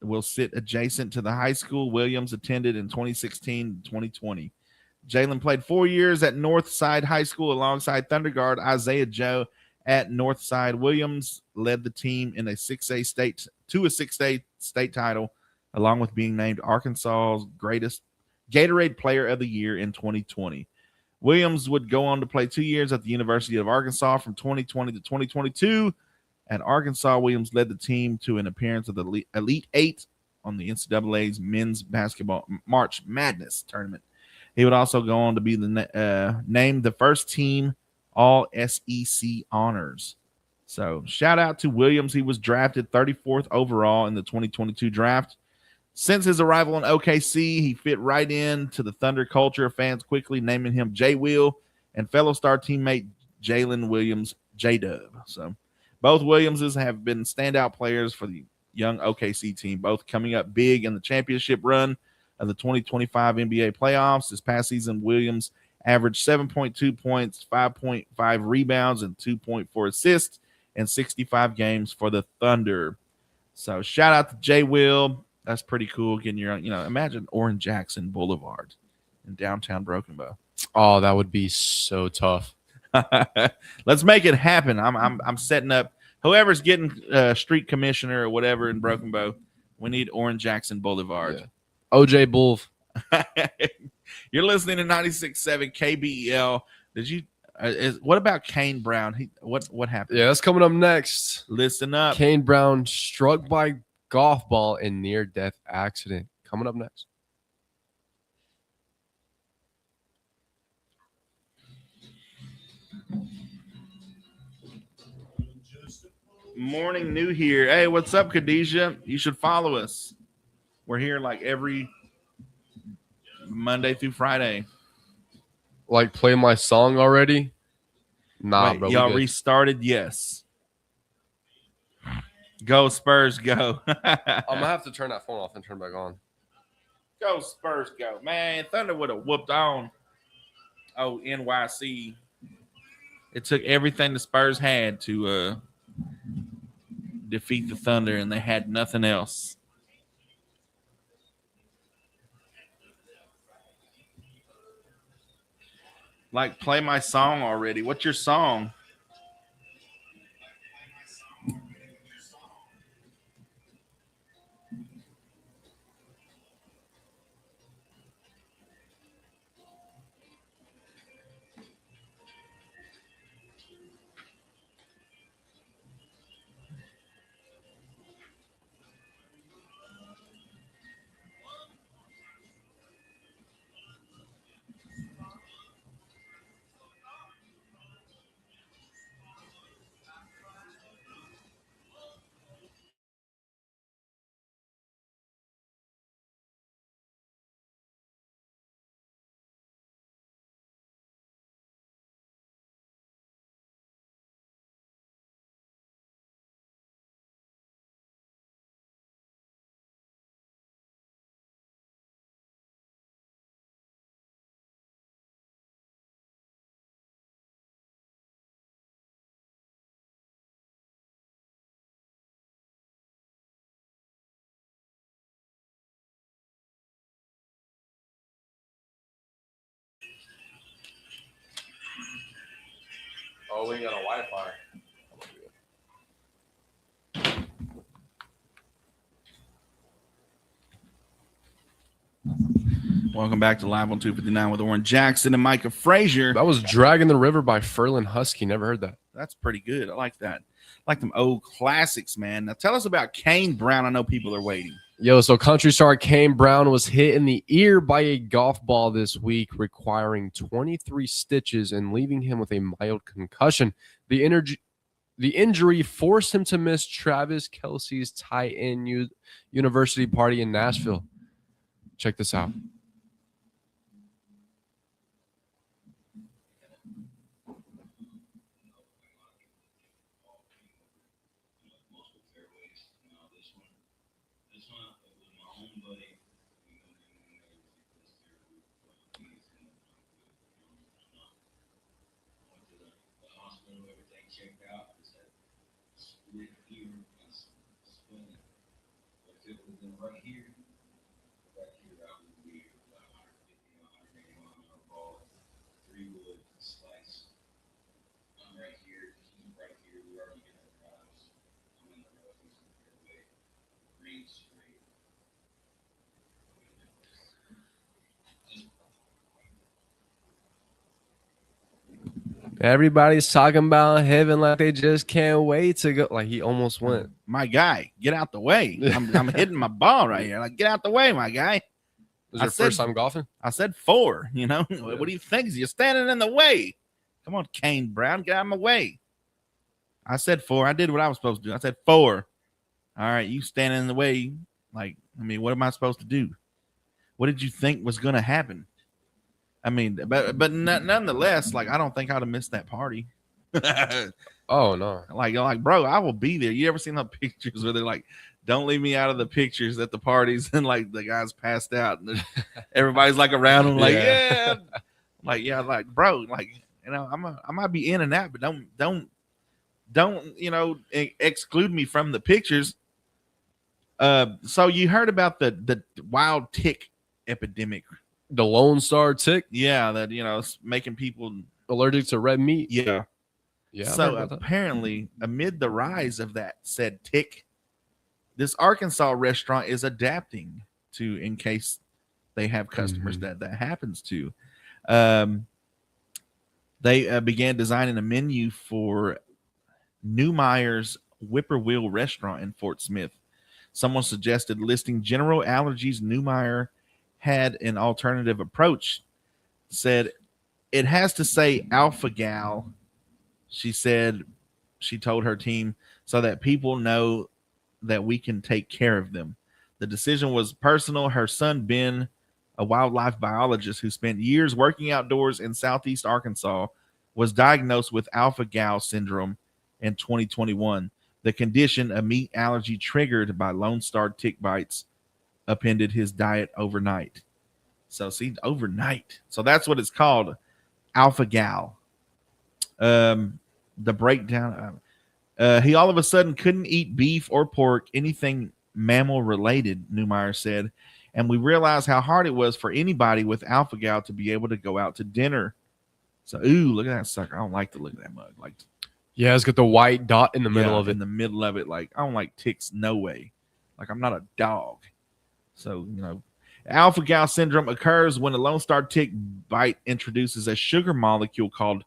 will sit adjacent to the high school Williams attended in 2016 to 2020. Jalen played 4 years at Northside High School alongside Thunder guard Isaiah Joe at Northside. Williams led the team in a 6A state title, along with being named Arkansas's greatest Gatorade Player of the Year in 2020. Williams would go on to play 2 years at the University of Arkansas from 2020 to 2022. At Arkansas, Williams led the team to an appearance of the Elite Eight on the NCAA's men's basketball March Madness tournament. He would also go on to be named the first team All SEC honors. So shout out to Williams. He was drafted 34th overall in the 2022 draft. Since his arrival in OKC, he fit right into the Thunder culture. Fans quickly naming him J Will and fellow star teammate Jalen Williams J Dub. So both Williamses have been standout players for the young OKC team, both coming up big in the championship run of the 2025 NBA playoffs. This past season, Williams averaged 7.2 points, 5.5 rebounds, and 2.4 assists in 65 games for the Thunder. So shout out to Jay Will. That's pretty cool. Getting your, imagine Oran Jackson Boulevard in downtown Broken Bow. Oh, that would be so tough. Let's make it happen. I'm setting up whoever's getting street commissioner or whatever in Broken Bow. We need Oran Jackson Boulevard. Yeah. OJ Bull. You're listening to 96.7 KBEL. Did you? What about Kane Brown? What happened? Yeah, that's coming up next. Listen up. Kane Brown struck by golf ball in near-death accident. Coming up next. Morning new here. Hey, what's up, Khadijah? You should follow us. We're here like every Monday through Friday. Like, play my song already? Nah, Wait, bro. y'all restarted? Yes. Go Spurs, go. I'm gonna have to turn that phone off and turn it back on. Go Spurs, go. Man, Thunder would have whooped on. Oh, NYC. It took everything the Spurs had to defeat the Thunder, and they had nothing else. Like, play my song already. What's your song? Oh, we got a Wi-Fi. Welcome back to Live on 259 with Oran Jackson and Micah Frazier. That was Dragging the River by Ferlin Husky. Never heard that. That's pretty good. I like that. I like them old classics, man. Now tell us about Kane Brown. I know people are waiting. Yo, so country star Kane Brown was hit in the ear by a golf ball this week, requiring 23 stitches and leaving him with a mild concussion. The injury forced him to miss Travis Kelce's tie-in university party in Nashville. Check this out. Everybody's talking about heaven like they just can't wait to go. Like, he almost went. My guy, get out the way. I'm hitting my ball right here. Like, get out the way, my guy. Was your first time golfing? I said 4, you know. What do you think? You're standing in the way. Come on, Kane Brown, get out of my way. I said 4. I did what I was supposed to do. I said 4. All right, you standing in the way. Like, I mean, what am I supposed to do? What did you think was going to happen? I mean, but nonetheless, like, I don't think I'd have missed that party. Oh no. like, bro, I will be there. You ever seen the pictures where they're like, don't leave me out of the pictures at the parties, and like the guy's passed out and everybody's like around him, like, yeah. Like, yeah, like, bro, like, you know, I might be in and out, but don't you know, exclude me from the pictures. So you heard about the wild tick epidemic. The Lone Star tick, Yeah, that, you know, it's making people allergic to red meat. yeah. Yeah. So apparently, amid the rise of that said tick, this Arkansas restaurant is adapting to, in case they have customers that happens to. They began designing a menu for Neumeyer's Whippoorwill restaurant in Fort Smith. Someone suggested listing general allergies. Neumeyer had an alternative approach. Said it has to say alpha gal. She said she told her team so that people know that we can take care of them. The decision was personal. Her son, Ben, a wildlife biologist who spent years working outdoors in southeast Arkansas, was diagnosed with alpha gal syndrome in 2021. The condition, a meat allergy triggered by Lone Star tick bites, upended his diet overnight. So, see, overnight. So that's what it's called, alpha gal. The breakdown. He all of a sudden couldn't eat beef or pork, anything mammal related, Neumeyer said. And we realized how hard it was for anybody with alpha gal to be able to go out to dinner. So, ooh, look at that sucker. I don't like the look of that mug. Like, yeah, it's got the white dot in the middle of it. In the middle of it. Like, I don't like ticks. No way. Like, I'm not a dog. So, you know, alpha gal syndrome occurs when a Lone Star tick bite introduces a sugar molecule called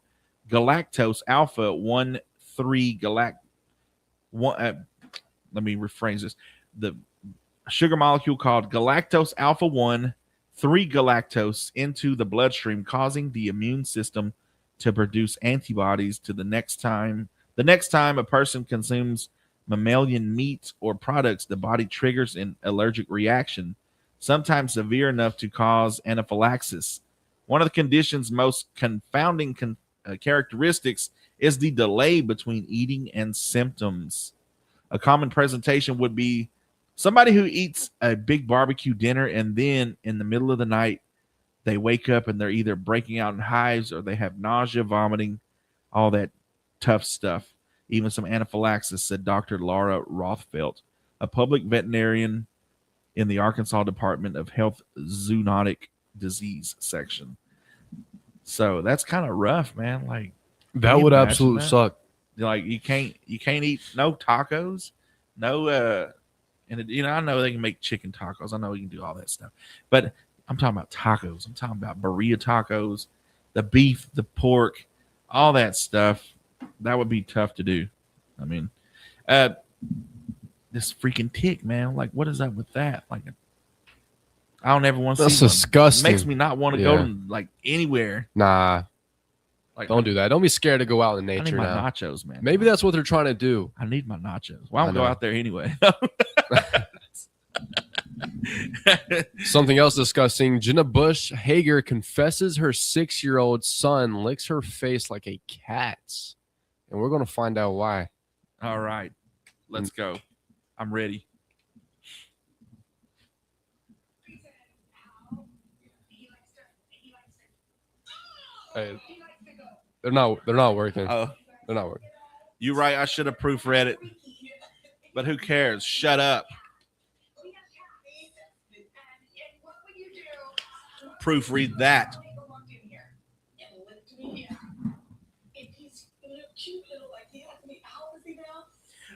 galactose alpha 1,3 let me rephrase this. The sugar molecule called galactose alpha 1,3 galactose into the bloodstream, causing the immune system to produce antibodies to the next time a person consumes mammalian meat or products, the body triggers an allergic reaction, sometimes severe enough to cause anaphylaxis. One of the condition's most confounding characteristics is the delay between eating and symptoms. A common presentation would be somebody who eats a big barbecue dinner and then in the middle of the night, they wake up and they're either breaking out in hives or they have nausea, vomiting, all that tough stuff. Even some anaphylaxis, said Dr. Laura Rothfeld, a public veterinarian in the Arkansas Department of Health Zoonotic Disease section. So that's kind of rough, man. Like, that would absolutely suck. Like, you can't eat no tacos, no and you know, I know they can make chicken tacos. I know you can do all that stuff, but I'm talking about tacos. I'm talking about burrito tacos, the beef, the pork, all that stuff. That would be tough to do. I mean, this freaking tick, man. Like, what is up with that? Like, I don't ever want to see. That's disgusting. It makes me not want to go to, like, anywhere. Nah. Like, don't do that. Don't be scared to go out in nature. I need my now. nachos, man. Maybe that's what they're trying to do. I need my nachos. Why don't go out there anyway? Something else disgusting. Jenna Bush Hager confesses her 6-year-old son licks her face like a cat's. And we're going to find out why. All right. Let's go. I'm ready. Hey, they're not working. Oh, They're not working. you're right. I should have proofread it. But who cares? Shut up. Proofread that.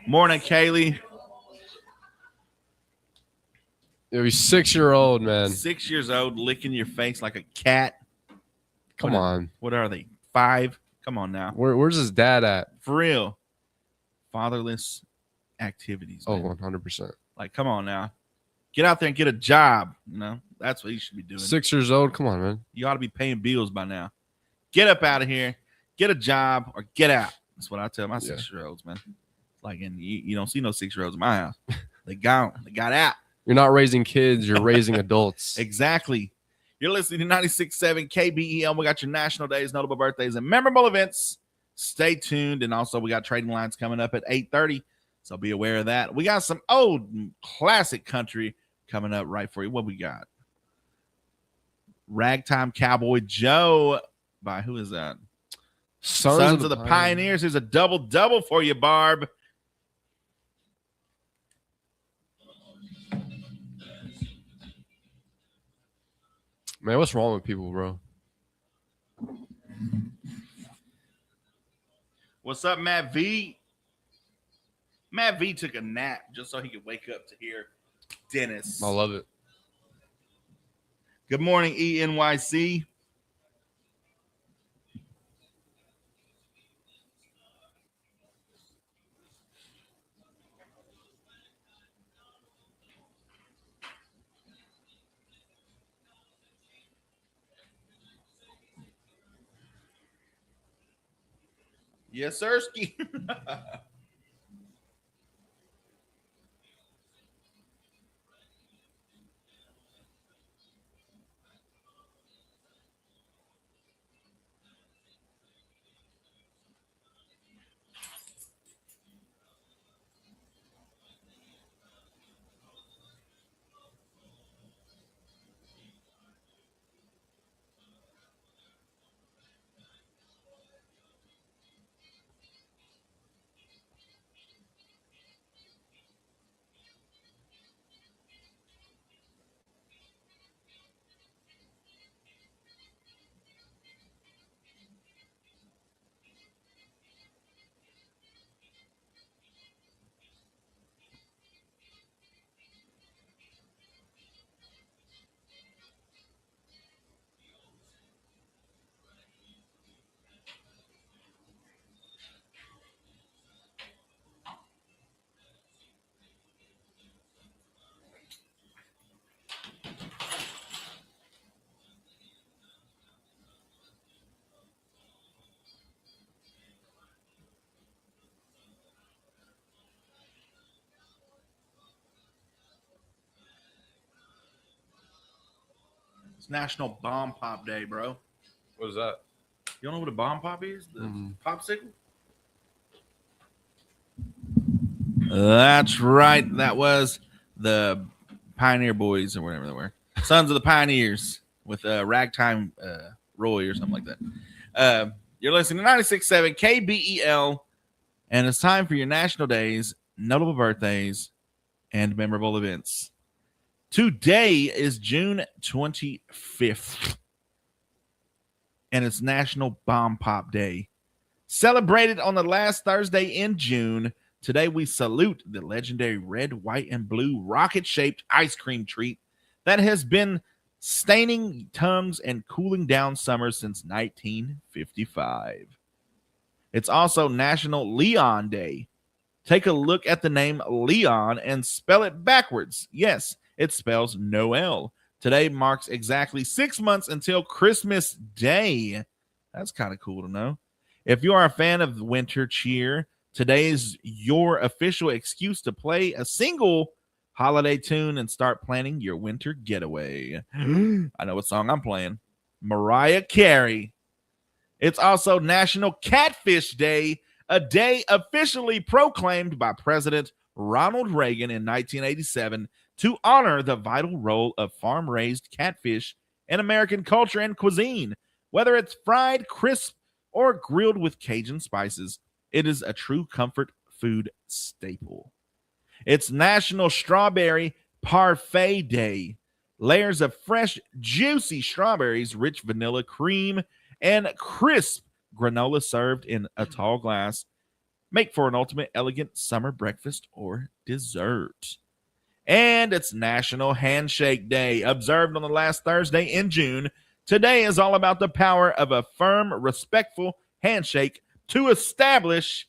Morning, Kaylee. You're 6-year-old, man. 6 years old, licking your face like a cat. Come on. What are they? 5? Come on now. Where's his dad at? For real. Fatherless activities. Oh, Man. 100%. Like, come on now. Get out there and get a job. You know, that's what you should be doing. 6 years old. Come on, man. You ought to be paying bills by now. Get up out of here. Get a job or get out. That's what I tell my 6-year-olds, man. Like, and you don't see no 6-year-olds in my house. They gone. They got out. You're not raising kids. You're raising adults. Exactly. You're listening to 96.7 KBEL. We got your national days, notable birthdays, and memorable events Stay tuned. And also, we got trading lines coming up at 8:30. So be aware of that. We got some old classic country coming up right for you. What we got? Ragtime Cowboy Joe by who is that? Sons of the Pioneers. Here's a double for you, Barb. Man, what's wrong with people, bro? What's up, Matt V? Matt V took a nap just so he could wake up to hear Dennis. I love it. Good morning, ENYC. Yes, Sirski. It's National Bomb Pop Day, bro. What is that? You don't know what a bomb pop is? The popsicle? That's right. That was the Pioneer Boys or whatever they were. Sons of the Pioneers with Ragtime Roy or something like that. You're listening to 96.7 KBEL, and it's time for your national days, notable birthdays, and memorable events. Today is June 25th, and it's National Bomb Pop Day. Celebrated on the last Thursday in June, today we salute the legendary red, white, and blue rocket-shaped ice cream treat that has been staining tongues and cooling down summers since 1955. It's also National Leon Day. Take a look at the name Leon and spell it backwards. Yes, it spells Noel. Today marks exactly 6 months until Christmas Day. That's kind of cool to know. If you are a fan of winter cheer, today is your official excuse to play a single holiday tune and start planning your winter getaway. I know what song I'm playing. Mariah Carey. It's also National Catfish Day, a day officially proclaimed by President Ronald Reagan in 1987 to honor the vital role of farm-raised catfish in American culture and cuisine. Whether it's fried, crisp, or grilled with Cajun spices, it is a true comfort food staple. It's National Strawberry Parfait Day. Layers of fresh, juicy strawberries, rich vanilla cream, and crisp granola served in a tall glass make for an ultimate elegant summer breakfast or dessert. And it's National Handshake Day, observed on the last Thursday in June. Today is all about the power of a firm, respectful handshake to establish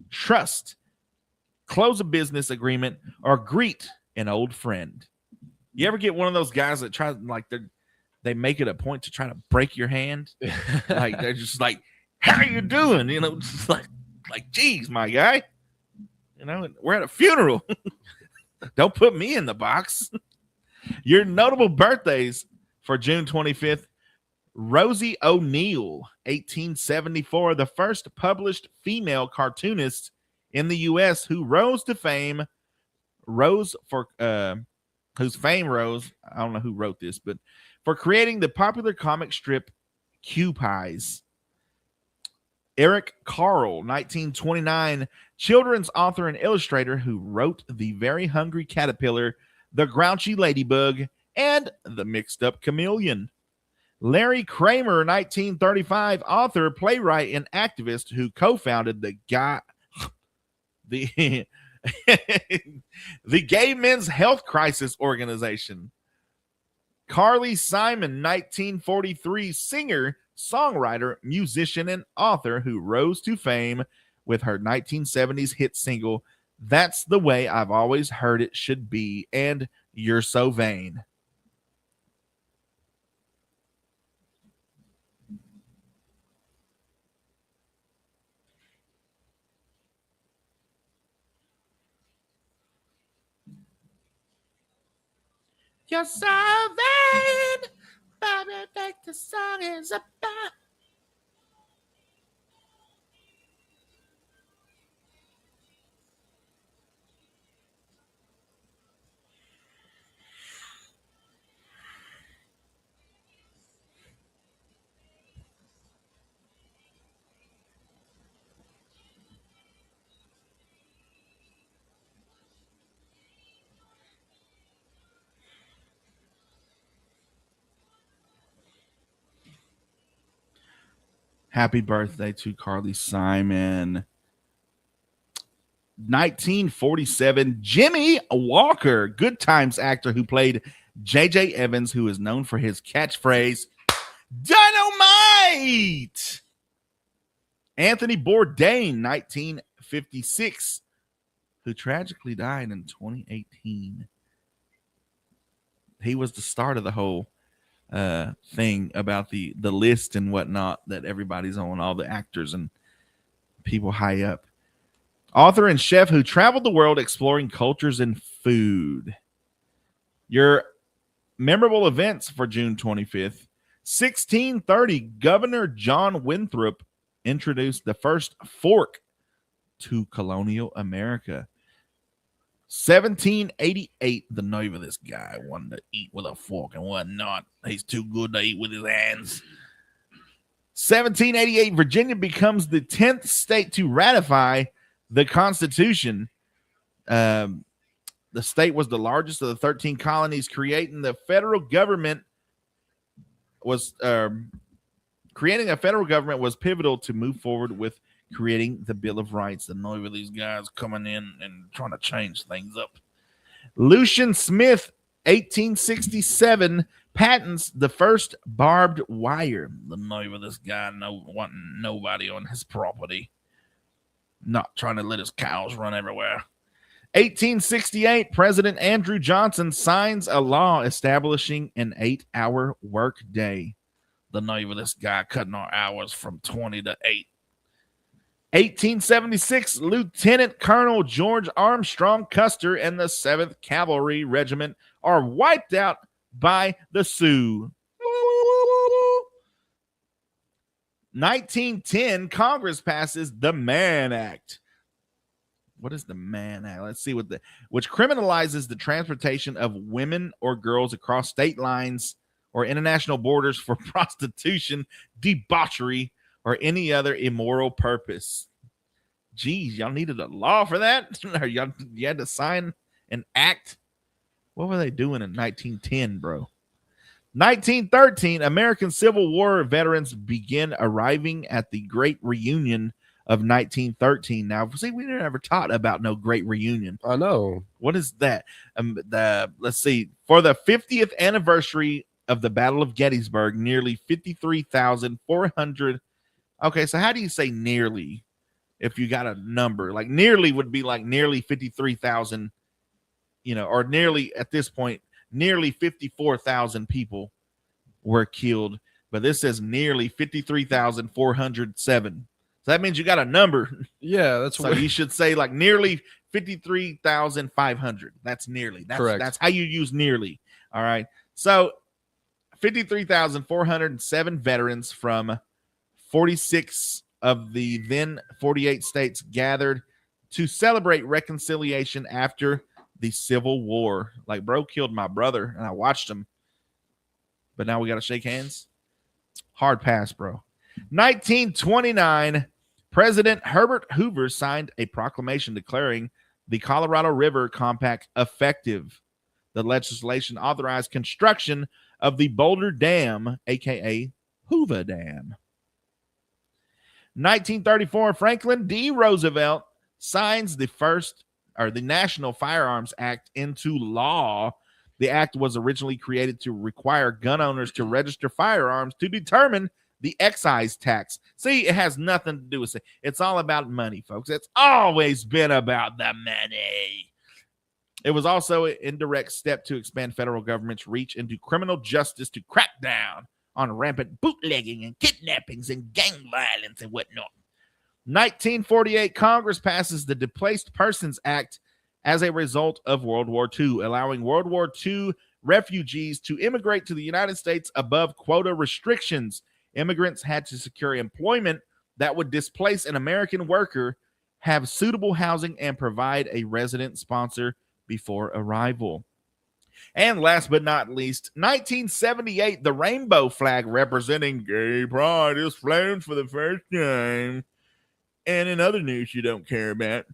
trust, close a business agreement, or greet an old friend. You ever get one of those guys that try, like, they make it a point to try to break your hand? Like, they're just like, how you doing? You know, just like, geez, my guy. You know, we're at a funeral. Don't put me in the box. Your notable birthdays for June 25th. Rosie O'Neill, 1874, the first published female cartoonist in the U.S. who rose to fame, whose fame rose, I don't know who wrote this, but for creating the popular comic strip Q Pies. Eric Carle, 1929, children's author and illustrator who wrote The Very Hungry Caterpillar, The Grouchy Ladybug, and The Mixed Up Chameleon. Larry Kramer, 1935, author, playwright, and activist who co-founded the Gay Men's Health Crisis Organization. Carly Simon, 1943, singer, songwriter, musician, and author who rose to fame with her 1970s hit single, That's the Way I've Always Heard It Should Be, and You're So Vain. You're so vain, baby, like the song is about. Happy birthday to Carly Simon. 1947, Jimmy Walker, Good Times actor who played J.J. Evans, who is known for his catchphrase, Dynamite! Anthony Bourdain, 1956, who tragically died in 2018. He was the start of the whole thing about the list and whatnot that everybody's on, all the actors and people high up. Author and chef who traveled the world exploring cultures and food. Your memorable events for June 25th. 1630, Governor John Winthrop introduced the first fork to colonial America. 1788, the name of this guy wanted to eat with a fork and whatnot. He's too good to eat with his hands. 1788, Virginia becomes the 10th state to ratify the Constitution. The state was the largest of the 13 colonies, creating a federal government was pivotal to move forward with creating the Bill of Rights. The noise of these guys coming in and trying to change things up. Lucian Smith, 1867, patents the first barbed wire. The noise of this guy wanting nobody on his property. Not trying to let his cows run everywhere. 1868, President Andrew Johnson signs a law establishing an 8-hour work day. The name of this guy cutting our hours from 20 to 8. 1876, Lieutenant Colonel George Armstrong Custer and the 7th Cavalry Regiment are wiped out by the Sioux. 1910, Congress passes the Mann Act. What is the Mann Act? Let's see which criminalizes the transportation of women or girls across state lines or international borders for prostitution, debauchery, or any other immoral purpose. Geez, y'all needed a law for that? Or you had to sign an act? What were they doing in 1910, bro? 1913, American Civil War veterans begin arriving at the Great Reunion of 1913. Now, see, we never taught about no Great Reunion. I know. What is that? Let's see. For the 50th anniversary of the Battle of Gettysburg, nearly 53,400. Okay, so how do you say nearly if you got a number? Like nearly would be like nearly 53,000, or nearly at this point, nearly 54,000 people were killed. But this says nearly 53,407. So that means you got a number. Yeah, that's so you should say like nearly 53,500. That's nearly. Correct. That's how you use nearly. All right. So 53,407 veterans from 46 of the then 48 states gathered to celebrate reconciliation after the Civil War. Like, bro killed my brother, and I watched him. But now we got to shake hands. Hard pass, bro. 1929, President Herbert Hoover signed a proclamation declaring the Colorado River Compact effective. The legislation authorized construction of the Boulder Dam, a.k.a. Hoover Dam. 1934, Franklin D. Roosevelt signs the National Firearms Act into law. The act was originally created to require gun owners to register firearms to determine the excise tax. See, it has nothing to do with it. It's all about money, folks. It's always been about the money. It was also an indirect step to expand federal government's reach into criminal justice to crack down on rampant bootlegging and kidnappings and gang violence and whatnot. 1948, Congress passes the Displaced Persons Act as a result of World War II, allowing World War II refugees to immigrate to the United States above quota restrictions. Immigrants had to secure employment that would displace an American worker, have suitable housing, and provide a resident sponsor before arrival. And last but not least, 1978, the rainbow flag representing gay pride is flown for the first time. And in other news you don't care about,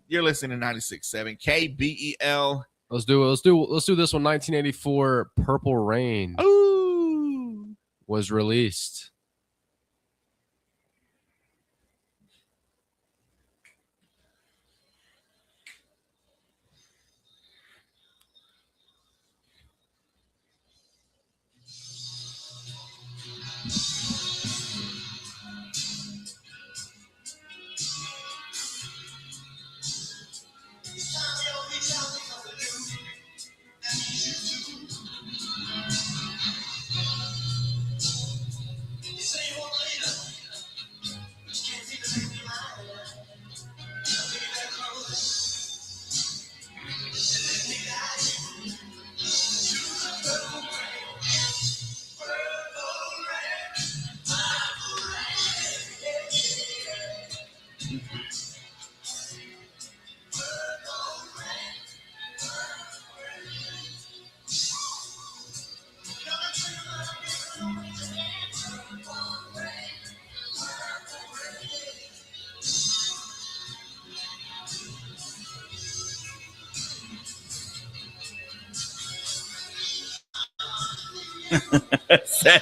you're listening to 96.7 KBEL. Let's do it. Let's do this one. 1984, Purple Rain was released.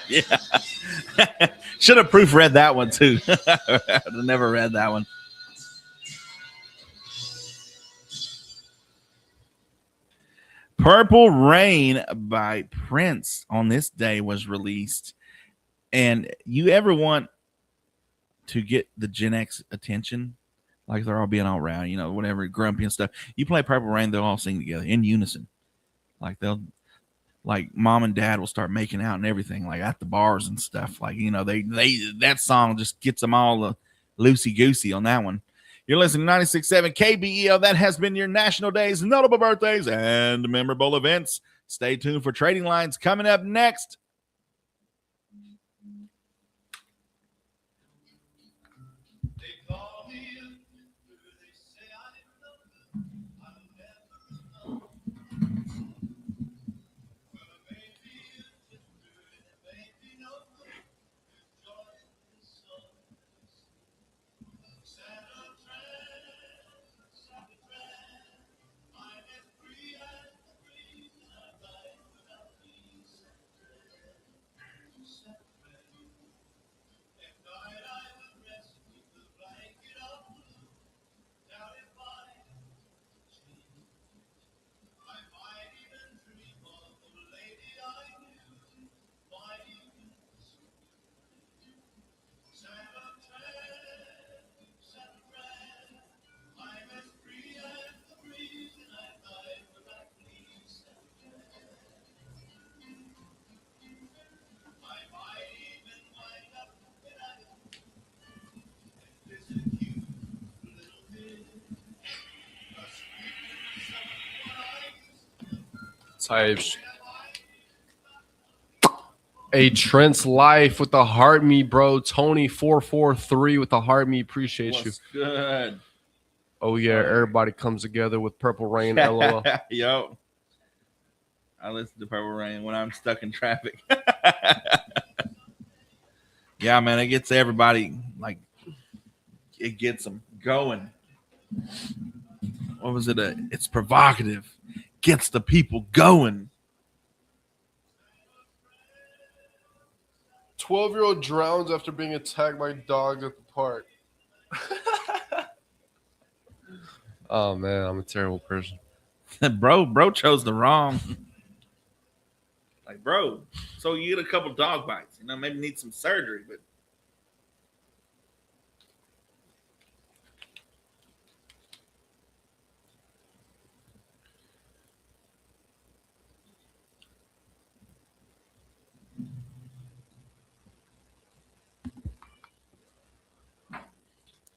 Yeah. Should have proofread that one too. I've never read that one. Purple Rain by Prince on this day was released. And you ever want to get the Gen X attention? Like they're all being all rowdy, you know, whatever, grumpy and stuff. You play Purple Rain, they'll all sing together in unison. Like mom and dad will start making out and everything, like at the bars and stuff. Like, you know, they that song just gets them all loosey goosey on that one. You're listening to 96.7 KBEL. That has been your national days, notable birthdays, and memorable events. Stay tuned for Trading Lines coming up next. Types. A Trent's Life with the heart me, bro. Tony 443 with the heart me. Appreciate you. What's good? Oh yeah, everybody comes together with Purple Rain. LOL. Yo, I listen to Purple Rain when I'm stuck in traffic. Yeah, man, it gets everybody, like, it gets them going. What was it? It's provocative, gets the people going. 12-year-old drowns after being attacked by dogs at the park. Oh man, I'm a terrible person. bro chose the wrong. Like, bro, so you get a couple dog bites, you know, maybe need some surgery, but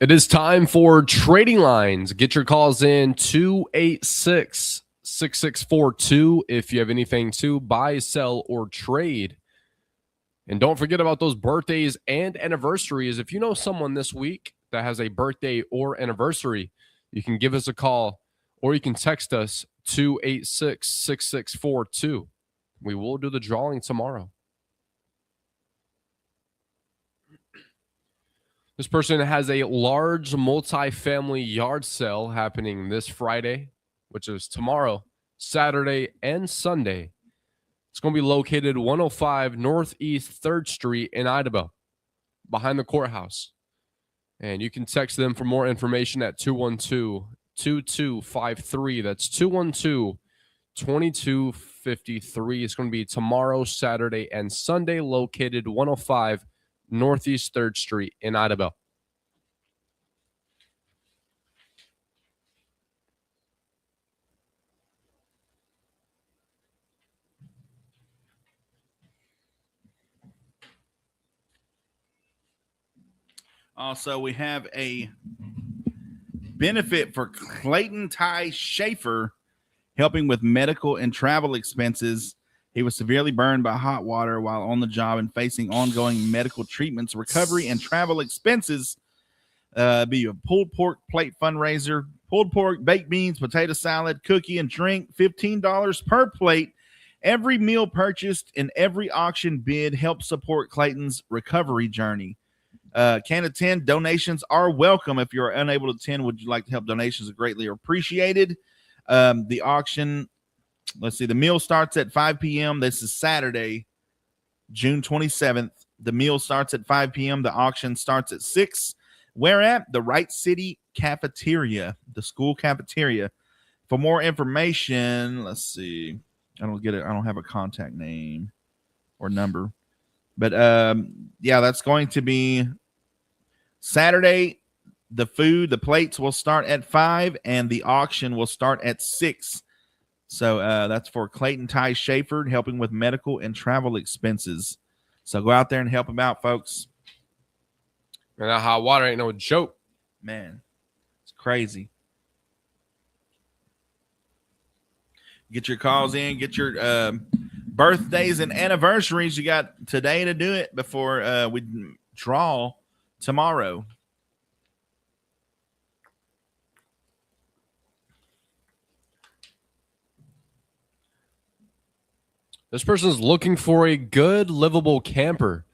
It is time for Trading Lines. Get your calls in 286-6642 if you have anything to buy, sell, or trade. And don't forget about those birthdays and anniversaries. If you know someone this week that has a birthday or anniversary, you can give us a call or you can text us 286-6642. We will do the drawing tomorrow. This person has a large multi-family yard sale happening this Friday, which is tomorrow, Saturday, and Sunday. It's going to be located 105 Northeast 3rd Street in Idabel, behind the courthouse. And you can text them for more information at 212-2253. That's 212-2253. It's going to be tomorrow, Saturday, and Sunday, located 105 Northeast 3rd Street in Idabel. also we have a benefit for Clayton Ty Schaefer, helping with medical and travel expenses. He was severely burned by hot water while on the job and facing ongoing medical treatments, recovery, and travel expenses. Be a pulled pork plate fundraiser, pulled pork, baked beans, potato salad, cookie, and drink, $15 per plate. Every meal purchased and every auction bid helps support Clayton's recovery journey. Can attend. Donations are welcome. If you're unable to attend, would you like to help? Donations are greatly appreciated. The auction, let's see, the meal starts at 5 p.m. This is Saturday, June 27th. The meal starts at 5 p.m. The auction starts at 6. Where at? The Wright City Cafeteria, the school cafeteria. For more information, let's see. I don't get it. I don't have a contact name or number. But yeah, that's going to be Saturday. The food, the plates will start at 5 and the auction will start at 6. So that's for Clayton Ty Schaefer, helping with medical and travel expenses. So go out there and help him out, folks. And that hot water ain't no joke. Man, it's crazy. Get your calls in, get your birthdays and anniversaries. You got today to do it before we draw tomorrow. This person's looking for a good, livable camper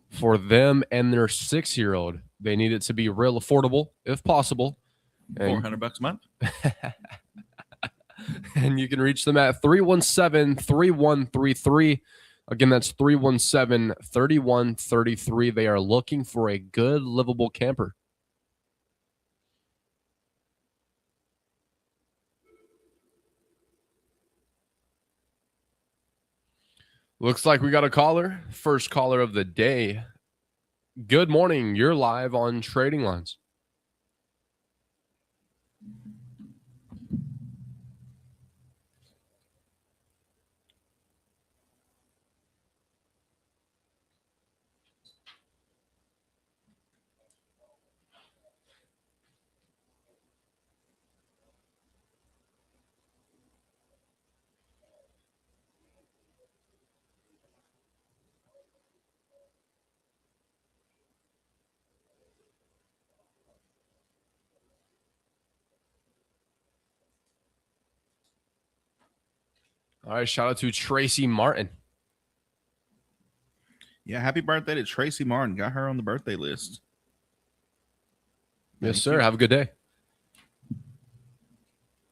for them and their 6-year-old. They need it to be real affordable, if possible. And $400 a month. And you can reach them at 317-3133. Again, that's 317-3133. They are looking for a good, livable camper. Looks like we got a caller. First caller of the day. Good morning. You're live on Trading Lines. All right, shout out to Tracy Martin. Yeah, happy birthday to Tracy Martin. Got her on the birthday list. Yes, Thank sir. you. Have a good day.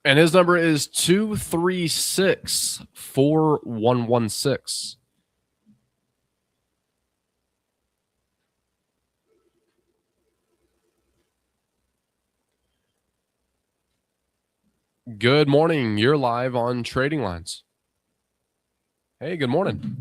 And his number is 236-4116. Good morning. You're live on Trading Lines. Hey, good morning.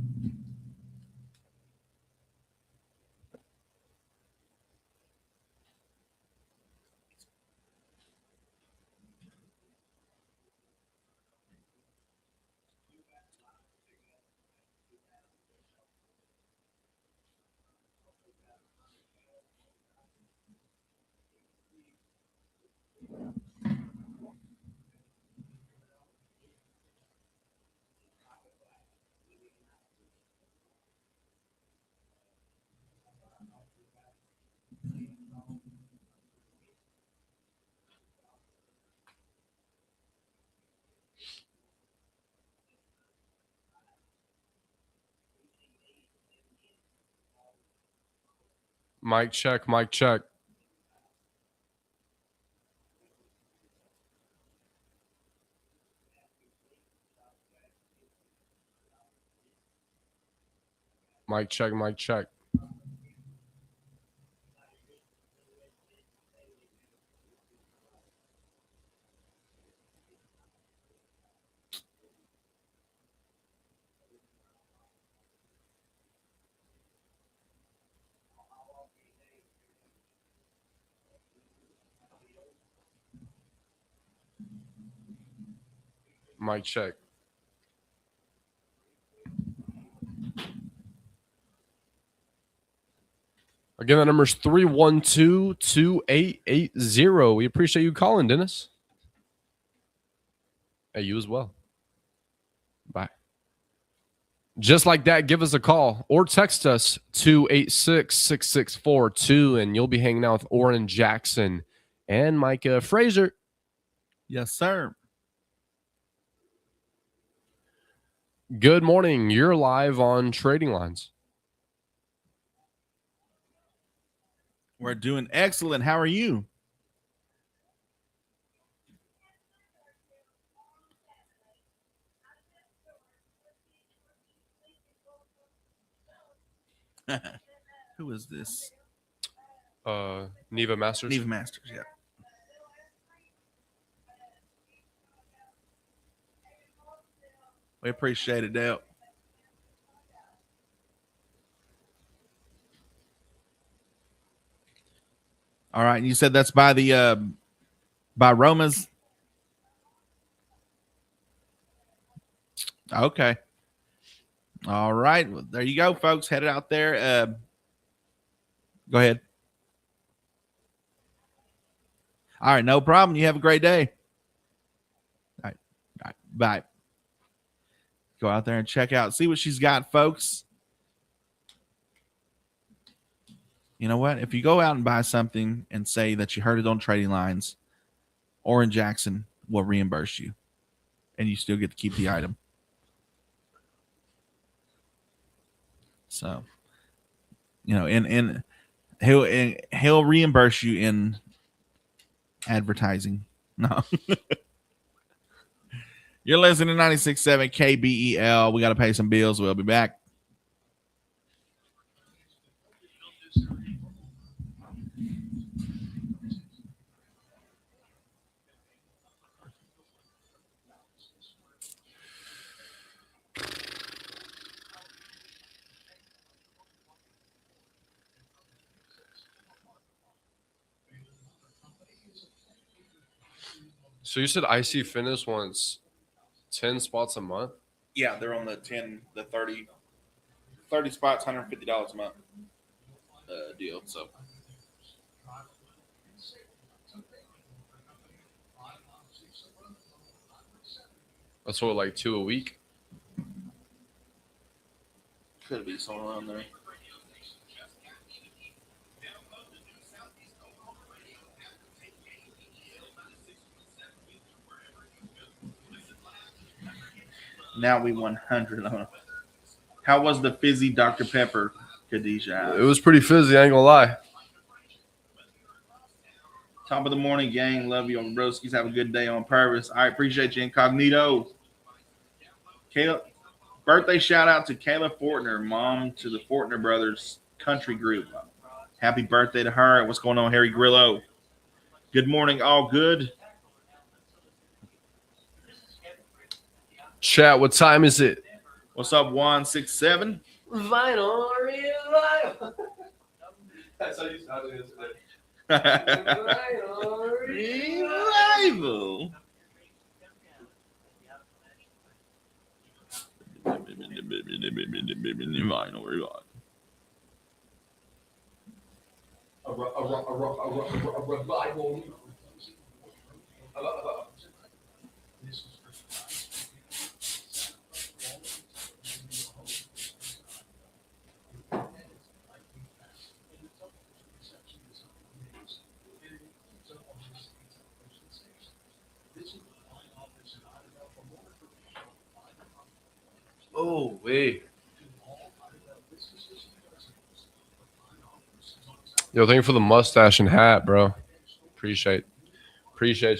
Mic check, mic check. Mic check, mic check. Mic check. Again, that number is 312-2880. We appreciate you calling, Dennis. Hey, you as well. Bye. Just like that, give us a call or text us 286-6642, and you'll be hanging out with Oran Jackson and Micah Frazier. Yes, sir. Good morning. You're live on Trading Lines. We're doing excellent. How are you? Who is this? Neva Masters. Neva Masters, yeah. We appreciate it, Dale. All right, and you said that's by the by Roma's. Okay. All right. Well, there you go, folks. Headed out there. Go ahead. All right, no problem. You have a great day. All right. Bye. Go out there and check out. See what she's got, folks. You know what? If you go out and buy something and say that you heard it on Trading Lines, Oran Jackson will reimburse you, and you still get to keep the item. So, you know, and he'll reimburse you in advertising. No. You're listening to 96.7 KBEL. We got to pay some bills. We'll be back. So you said IC Fitness wants 10 spots a month? Yeah, they're on the 30 spots, $150 a month deal. So That's what, like 2 a week? could be somewhere around there. Now we 100 on. How was the fizzy Dr. Pepper, Khadijah? It was pretty fizzy, I ain't gonna lie. Top of the morning, gang. Love you on broskies. Have a good day on purpose. I appreciate you, Incognito. Caleb, birthday shout out to Kayla Fortner, mom to the Fortner brothers country group. Happy birthday to her. What's going on, Harry Grillo? Good morning, all good. Chat, what time is it? What's up, 167? Vinyl revival. That's how you started yesterday. Revival. Vinyl revival. A revival. Oh, wait. Yo, thank you for the mustache and hat, bro. Appreciate you.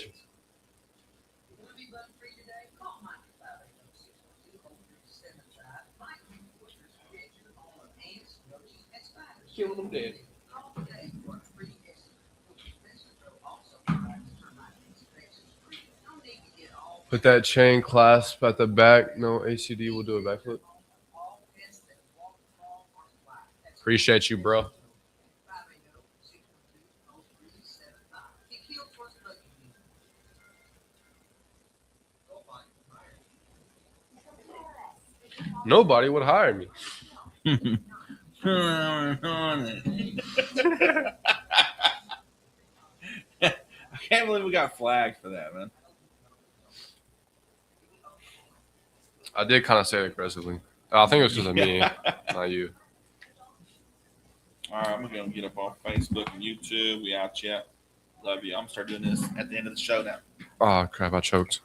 Killing them dead. Put that chain clasp at the back. No ACD will do a backflip. Appreciate you, bro. Nobody would hire me. I can't believe we got flagged for that, man. I did kind of say it aggressively. I think it was because of me, not you. All right, I'm going to get up off Facebook and YouTube. We out, chat. Love you. I'm going to start doing this at the end of the show now. Oh, crap. I choked.